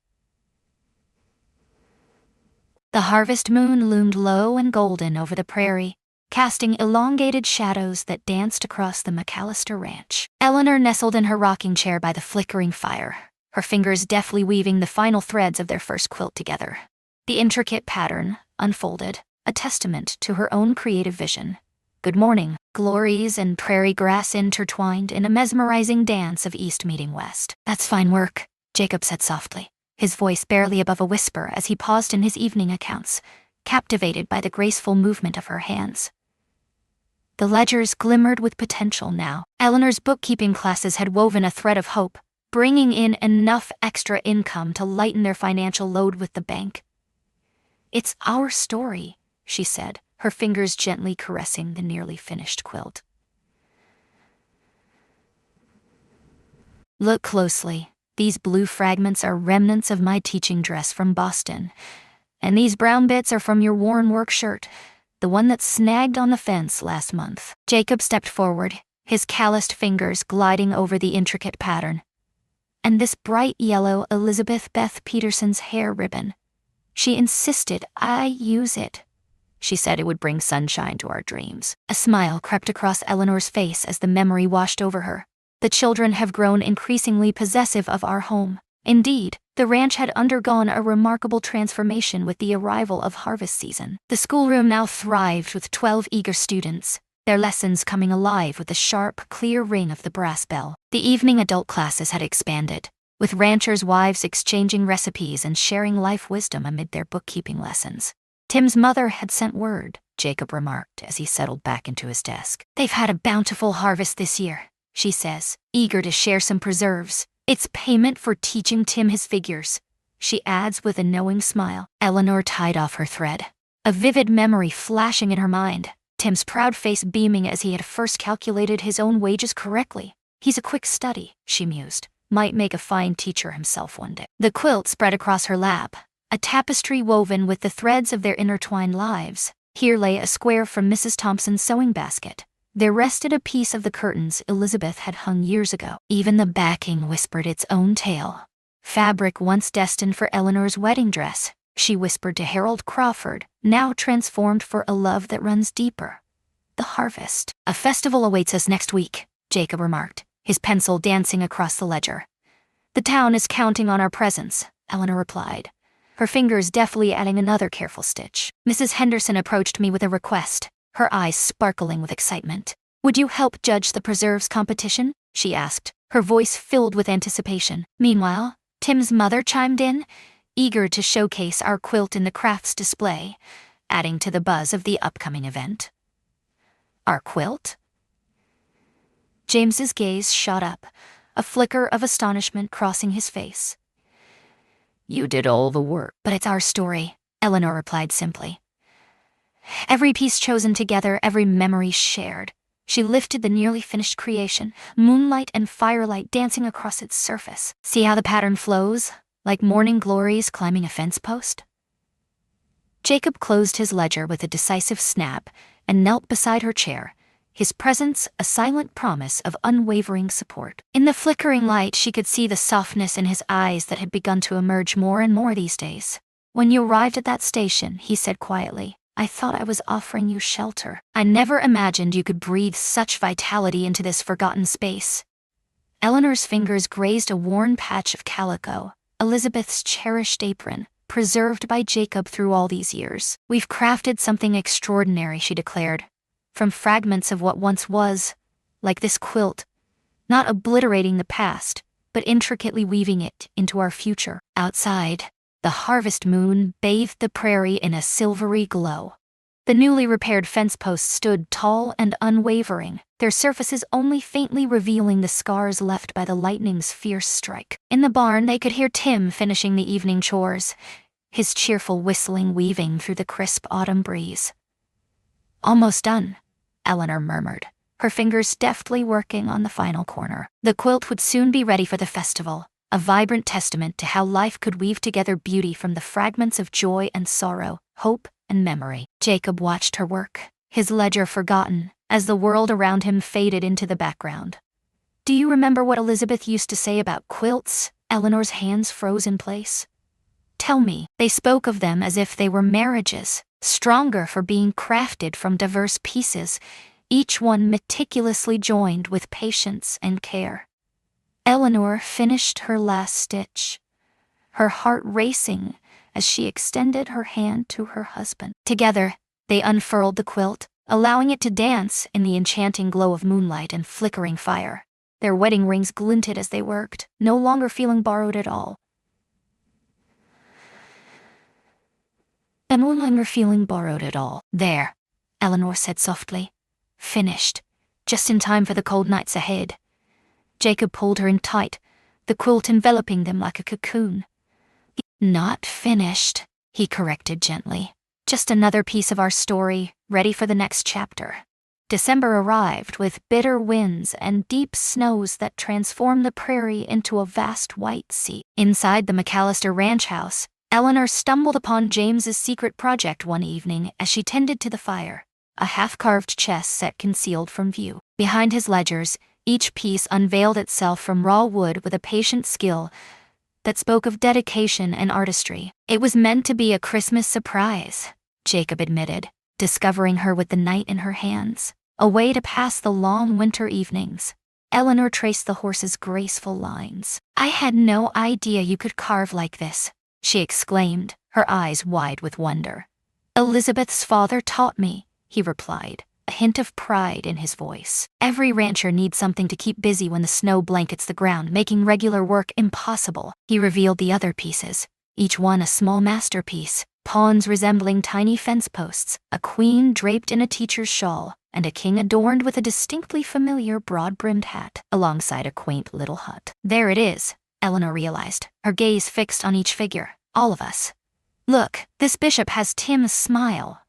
The harvest moon loomed low and golden over the prairie, casting elongated shadows that danced across the McAllister ranch. Eleanor nestled in her rocking chair by the flickering fire, her fingers deftly weaving the final threads of their first quilt together. The intricate pattern unfolded, a testament to her own creative vision. Good morning, glories and prairie grass intertwined in a mesmerizing dance of east meeting west. "That's fine work," Jacob said softly, his voice barely above a whisper as he paused in his evening accounts, captivated by the graceful movement of her hands. The ledgers glimmered with potential now. Eleanor's bookkeeping classes had woven a thread of hope, bringing in enough extra income to lighten their financial load with the bank. It's our story, she said, her fingers gently caressing the nearly finished quilt. Look closely. These blue fragments are remnants of my teaching dress from Boston. And these brown bits are from your worn work shirt, the one that snagged on the fence last month. Jacob stepped forward, his calloused fingers gliding over the intricate pattern. And this bright yellow Elizabeth Beth Peterson's hair ribbon. She insisted I use it. She said it would bring sunshine to our dreams. A smile crept across Eleanor's face as the memory washed over her. The children have grown increasingly possessive of our home. Indeed, the ranch had undergone a remarkable transformation with the arrival of harvest season. The schoolroom now thrived with 12 eager students, their lessons coming alive with the sharp, clear ring of the brass bell. The evening adult classes had expanded, with ranchers' wives exchanging recipes and sharing life wisdom amid their bookkeeping lessons. Tim's mother had sent word, Jacob remarked as he settled back into his desk. They've had a bountiful harvest this year, she says, eager to share some preserves. It's payment for teaching Tim his figures, she adds with a knowing smile. Eleanor tied off her thread, a vivid memory flashing in her mind, Tim's proud face beaming as he had first calculated his own wages correctly. He's a quick study, she mused, might make a fine teacher himself one day. The quilt spread across her lap, a tapestry woven with the threads of their intertwined lives. Here lay a square from Mrs. Thompson's sewing basket. There rested a piece of the curtains Elizabeth had hung years ago. Even the backing whispered its own tale. Fabric once destined for Eleanor's wedding dress, she whispered to Harold Crawford, now transformed for a love that runs deeper. The harvest. A festival awaits us next week, Jacob remarked, his pencil dancing across the ledger. The town is counting on our presence, Eleanor replied, her fingers deftly adding another careful stitch. Mrs. Henderson approached me with a request, her eyes sparkling with excitement. Would you help judge the preserves competition? She asked, her voice filled with anticipation. Meanwhile, Tim's mother chimed in, eager to showcase our quilt in the crafts display, adding to the buzz of the upcoming event. Our quilt? James's gaze shot up, a flicker of astonishment crossing his face. You did all the work. But it's our story, Eleanor replied simply. Every piece chosen together, every memory shared. She lifted the nearly finished creation, moonlight and firelight dancing across its surface. See how the pattern flows, like morning glories climbing a fence post? Jacob closed his ledger with a decisive snap and knelt beside her chair, his presence a silent promise of unwavering support. In the flickering light, she could see the softness in his eyes that had begun to emerge more and more these days. When you arrived at that station, he said quietly, I thought I was offering you shelter. I never imagined you could breathe such vitality into this forgotten space. Eleanor's fingers grazed a worn patch of calico, Elizabeth's cherished apron, preserved by Jacob through all these years. We've crafted something extraordinary, she declared, from fragments of what once was, like this quilt, not obliterating the past, but intricately weaving it into our future. Outside, the harvest moon bathed the prairie in a silvery glow. The newly repaired fence posts stood tall and unwavering, their surfaces only faintly revealing the scars left by the lightning's fierce strike. In the barn, they could hear Tim finishing the evening chores, his cheerful whistling weaving through the crisp autumn breeze. Almost done, Eleanor murmured, her fingers deftly working on the final corner. The quilt would soon be ready for the festival, a vibrant testament to how life could weave together beauty from the fragments of joy and sorrow, hope and memory. Jacob watched her work, his ledger forgotten, as the world around him faded into the background. Do you remember what Elizabeth used to say about quilts? Eleanor's hands froze in place. Tell me. They spoke of them as if they were marriages, stronger for being crafted from diverse pieces, each one meticulously joined with patience and care. Eleanor finished her last stitch, her heart racing as she extended her hand to her husband. Together, they unfurled the quilt, allowing it to dance in the enchanting glow of moonlight and flickering fire. Their wedding rings glinted as they worked, no longer feeling borrowed at all. No longer feeling borrowed at all. There, Eleanor said softly. Finished, just in time for the cold nights ahead. Jacob pulled her in tight, the quilt enveloping them like a cocoon. Not finished, he corrected gently. Just another piece of our story, ready for the next chapter. December arrived with bitter winds and deep snows that transformed the prairie into a vast white sea. Inside the McAllister ranch house, Eleanor stumbled upon James's secret project one evening as she tended to the fire, a half-carved chess set concealed from view. Behind his ledgers, each piece unveiled itself from raw wood with a patient skill that spoke of dedication and artistry. It was meant to be a Christmas surprise, Jacob admitted, discovering her with the night in her hands, a way to pass the long winter evenings. Eleanor traced the horse's graceful lines. "I had no idea you could carve like this," she exclaimed, her eyes wide with wonder. "Elizabeth's father taught me," he replied, a hint of pride in his voice. Every rancher needs something to keep busy when the snow blankets the ground, making regular work impossible. He revealed the other pieces, each one a small masterpiece, pawns resembling tiny fence posts, a queen draped in a teacher's shawl, and a king adorned with a distinctly familiar broad-brimmed hat, alongside a quaint little hut. "There it is," Eleanor realized, her gaze fixed on each figure. "All of us. Look, this bishop has Tim's smile."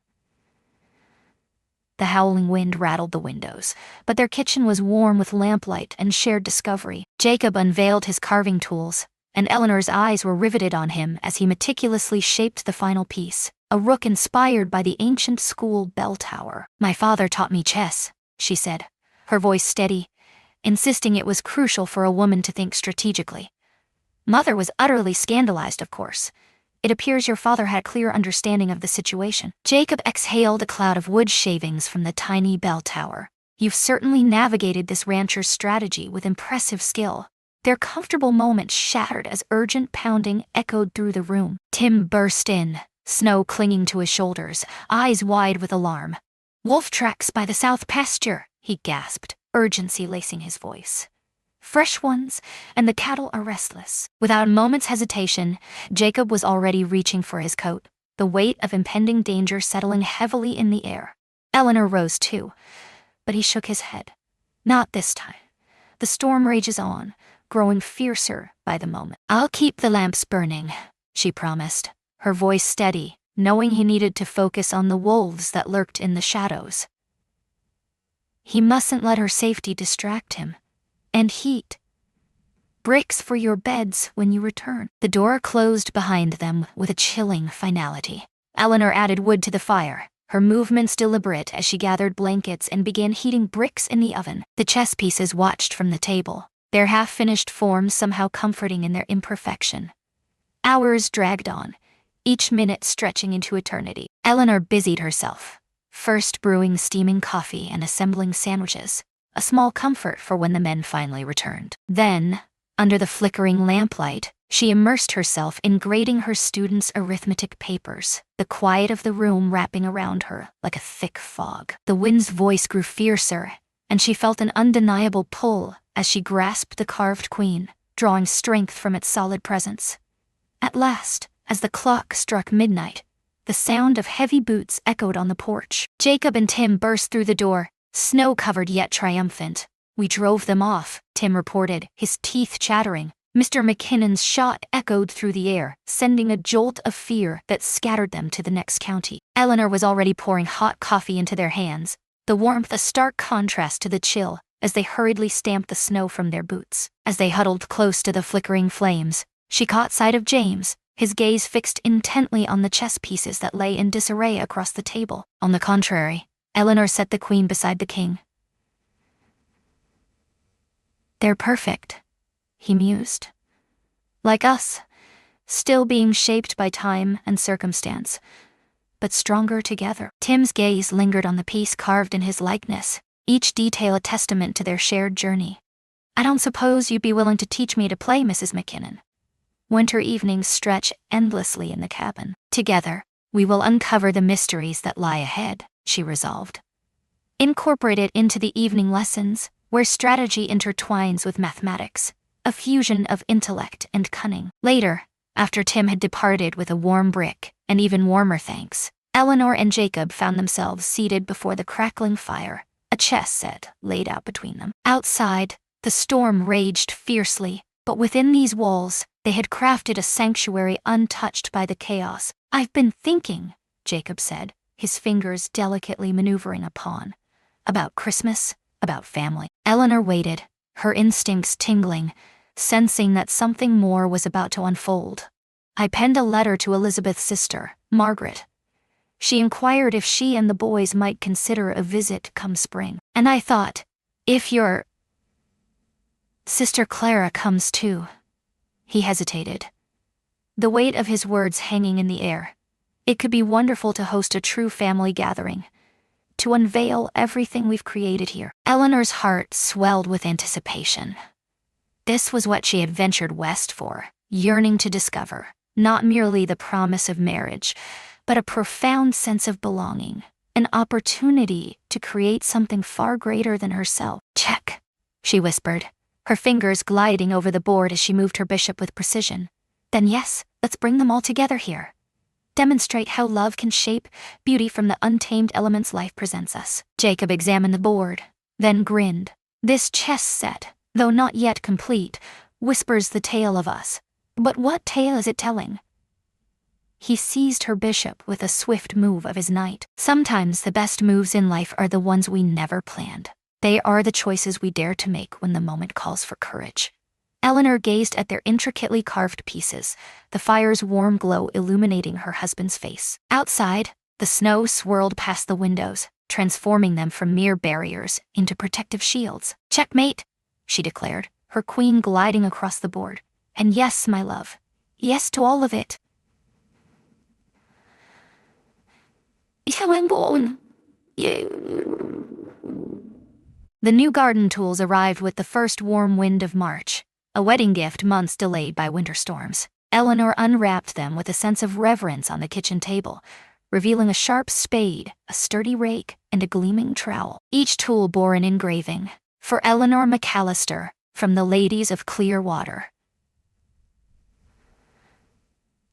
The howling wind rattled the windows, but their kitchen was warm with lamplight and shared discovery. Jacob unveiled his carving tools, and Eleanor's eyes were riveted on him as he meticulously shaped the final piece, a rook inspired by the ancient school bell tower. "My father taught me chess," she said, her voice steady, insisting it was crucial for a woman to think strategically. "Mother was utterly scandalized, of course. It appears your father had a clear understanding of the situation." Jacob exhaled a cloud of wood shavings from the tiny bell tower. "You've certainly navigated this rancher's strategy with impressive skill." Their comfortable moments shattered as urgent pounding echoed through the room. Tim burst in, snow clinging to his shoulders, eyes wide with alarm. "Wolf tracks by the south pasture," he gasped, urgency lacing his voice. "Fresh ones, and the cattle are restless." Without a moment's hesitation, Jacob was already reaching for his coat, the weight of impending danger settling heavily in the air. Eleanor rose too, but he shook his head. "Not this time. The storm rages on, growing fiercer by the moment." "I'll keep the lamps burning," she promised, her voice steady, knowing he needed to focus on the wolves that lurked in the shadows. He mustn't let her safety distract him. "And heat. Bricks for your beds when you return." The door closed behind them with a chilling finality. Eleanor added wood to the fire, her movements deliberate as she gathered blankets and began heating bricks in the oven. The chess pieces watched from the table, their half-finished forms somehow comforting in their imperfection. Hours dragged on, each minute stretching into eternity. Eleanor busied herself, first brewing steaming coffee and assembling sandwiches, a small comfort for when the men finally returned. Then, under the flickering lamplight, she immersed herself in grading her students' arithmetic papers, the quiet of the room wrapping around her like a thick fog. The wind's voice grew fiercer, and she felt an undeniable pull as she grasped the carved queen, drawing strength from its solid presence. At last, as the clock struck midnight, the sound of heavy boots echoed on the porch. Jacob and Tim burst through the door, snow-covered yet triumphant. "We drove them off," Tim reported, his teeth chattering. Mr. McKinnon's shot echoed through the air, sending a jolt of fear that scattered them to the next county. Eleanor was already pouring hot coffee into their hands, the warmth a stark contrast to the chill, as they hurriedly stamped the snow from their boots. As they huddled close to the flickering flames, she caught sight of James, his gaze fixed intently on the chess pieces that lay in disarray across the table. On the contrary, Eleanor set the queen beside the king. "They're perfect," he mused. "Like us, still being shaped by time and circumstance, but stronger together." Tim's gaze lingered on the piece carved in his likeness, each detail a testament to their shared journey. "I don't suppose you'd be willing to teach me to play, Mrs. McKinnon? Winter evenings stretch endlessly in the cabin. Together, we will uncover the mysteries that lie ahead," she resolved. "Incorporate it into the evening lessons, where strategy intertwines with mathematics, a fusion of intellect and cunning." Later, after Tim had departed with a warm brick and even warmer thanks, Eleanor and Jacob found themselves seated before the crackling fire, a chess set laid out between them. Outside, the storm raged fiercely, But within these walls, they had crafted a sanctuary untouched by the chaos. "I've been thinking," Jacob said, his fingers delicately maneuvering a pawn. "About Christmas, about family." Eleanor waited, her instincts tingling, sensing that something more was about to unfold. "I penned a letter to Elizabeth's sister, Margaret. She inquired if she and the boys might consider a visit come spring. And I thought, if your sister Clara comes too." He hesitated, the weight of his words hanging in the air. "It could be wonderful to host a true family gathering, to unveil everything we've created here." Eleanor's heart swelled with anticipation. This was what she had ventured west for, yearning to discover, not merely the promise of marriage, but a profound sense of belonging, an opportunity to create something far greater than herself. "Check," she whispered, her fingers gliding over the board as she moved her bishop with precision. "Then yes, let's bring them all together here. Demonstrate how love can shape beauty from the untamed elements life presents us." Jacob examined the board, then grinned. "This chess set, though not yet complete, whispers the tale of us. But what tale is it telling?" He seized her bishop with a swift move of his knight. "Sometimes the best moves in life are the ones we never planned. They are the choices we dare to make when the moment calls for courage." Eleanor gazed at their intricately carved pieces, the fire's warm glow illuminating her husband's face. Outside, the snow swirled past the windows, transforming them from mere barriers into protective shields. "Checkmate," she declared, her queen gliding across the board. "And yes, my love. Yes to all of it." The new garden tools arrived with the first warm wind of March, a wedding gift months delayed by winter storms. Eleanor unwrapped them with a sense of reverence on the kitchen table, revealing a sharp spade, a sturdy rake, and a gleaming trowel. Each tool bore an engraving, "For Eleanor McAllister, from the Ladies of Clearwater."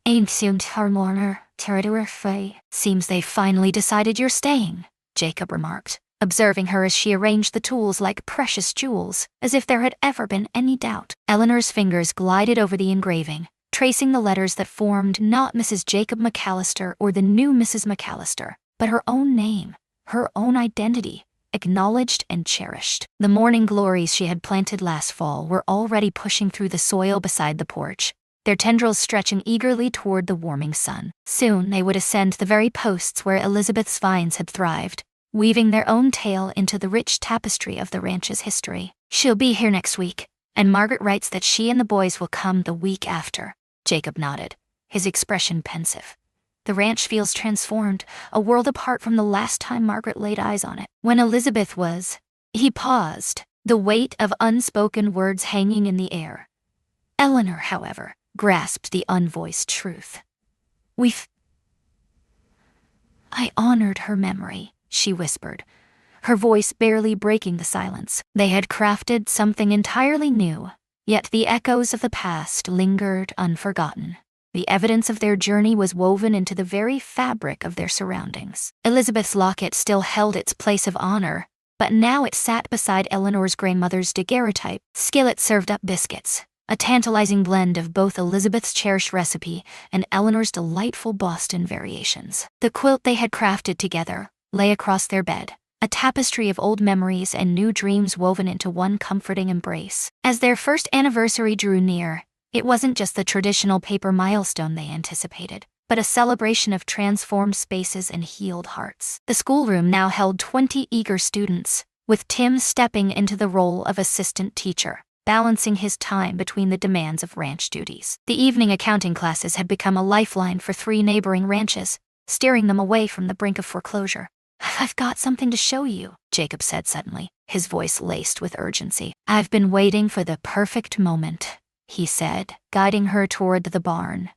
"Ancient Harmoner, Territor Fay. Seems they finally decided you're staying," Jacob remarked, observing her as she arranged the tools like precious jewels, as if there had ever been any doubt. Eleanor's fingers glided over the engraving, tracing the letters that formed not Mrs. Jacob McAllister or the new Mrs. McAllister, but her own name, her own identity, acknowledged and cherished. The morning glories she had planted last fall were already pushing through the soil beside the porch, their tendrils stretching eagerly toward the warming sun. Soon they would ascend the very posts where Elizabeth's vines had thrived, weaving their own tale into the rich tapestry of the ranch's history. "She'll be here next week, and Margaret writes that she and the boys will come the week after." Jacob nodded, his expression pensive. "The ranch feels transformed, a world apart from the last time Margaret laid eyes on it. When Elizabeth was..." He paused, the weight of unspoken words hanging in the air. Eleanor, however, grasped the unvoiced truth. "I honored her memory," she whispered, her voice barely breaking the silence. They had crafted something entirely new, yet the echoes of the past lingered unforgotten. The evidence of their journey was woven into the very fabric of their surroundings. Elizabeth's locket still held its place of honor, but now it sat beside Eleanor's grandmother's daguerreotype. Skillet served up biscuits, a tantalizing blend of both Elizabeth's cherished recipe and Eleanor's delightful Boston variations. The quilt they had crafted together lay across their bed, a tapestry of old memories and new dreams woven into one comforting embrace. As their first anniversary drew near, it wasn't just the traditional paper milestone they anticipated, but a celebration of transformed spaces and healed hearts. The schoolroom now held 20 eager students, with Tim stepping into the role of assistant teacher, balancing his time between the demands of ranch duties. The evening accounting classes had become a lifeline for 3 neighboring ranches, steering them away from the brink of foreclosure. "I've got something to show you," Jacob said suddenly, his voice laced with urgency. "I've been waiting for the perfect moment," he said, guiding her toward the barn.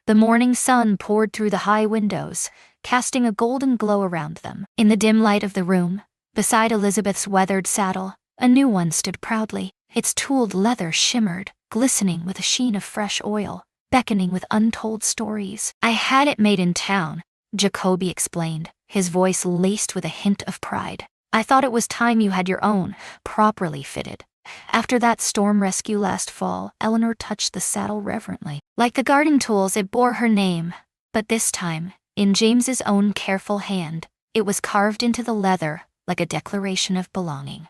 The morning sun poured through the high windows, casting a golden glow around them. In the dim light of the room, beside Elizabeth's weathered saddle, a new one stood proudly. Its tooled leather shimmered, glistening with a sheen of fresh oil, beckoning with untold stories. "I had it made in town," Jacoby explained, his voice laced with a hint of pride. "I thought it was time you had your own, properly fitted." After that storm rescue last fall, Eleanor touched the saddle reverently. Like the garden tools, it bore her name, but this time, in James's own careful hand, it was carved into the leather like a declaration of belonging.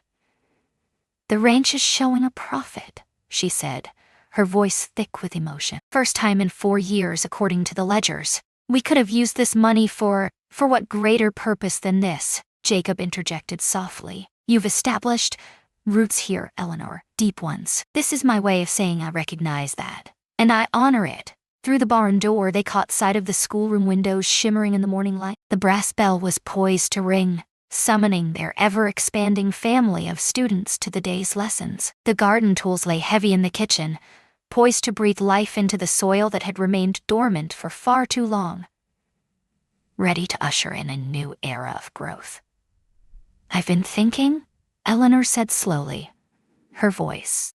"The ranch is showing a profit," she said, her voice thick with emotion. "First time in 4 years, according to the ledgers. We could have used this money for what greater purpose than this?" Jacob interjected softly. "You've established roots here, Eleanor, deep ones. This is my way of saying I recognize that. And I honor it." Through the barn door, they caught sight of the schoolroom windows shimmering in the morning light. The brass bell was poised to ring, summoning their ever-expanding family of students to the day's lessons. The garden tools lay heavy in the kitchen, poised to breathe life into the soil that had remained dormant for far too long, ready to usher in a new era of growth. "I've been thinking," Eleanor said slowly, her voice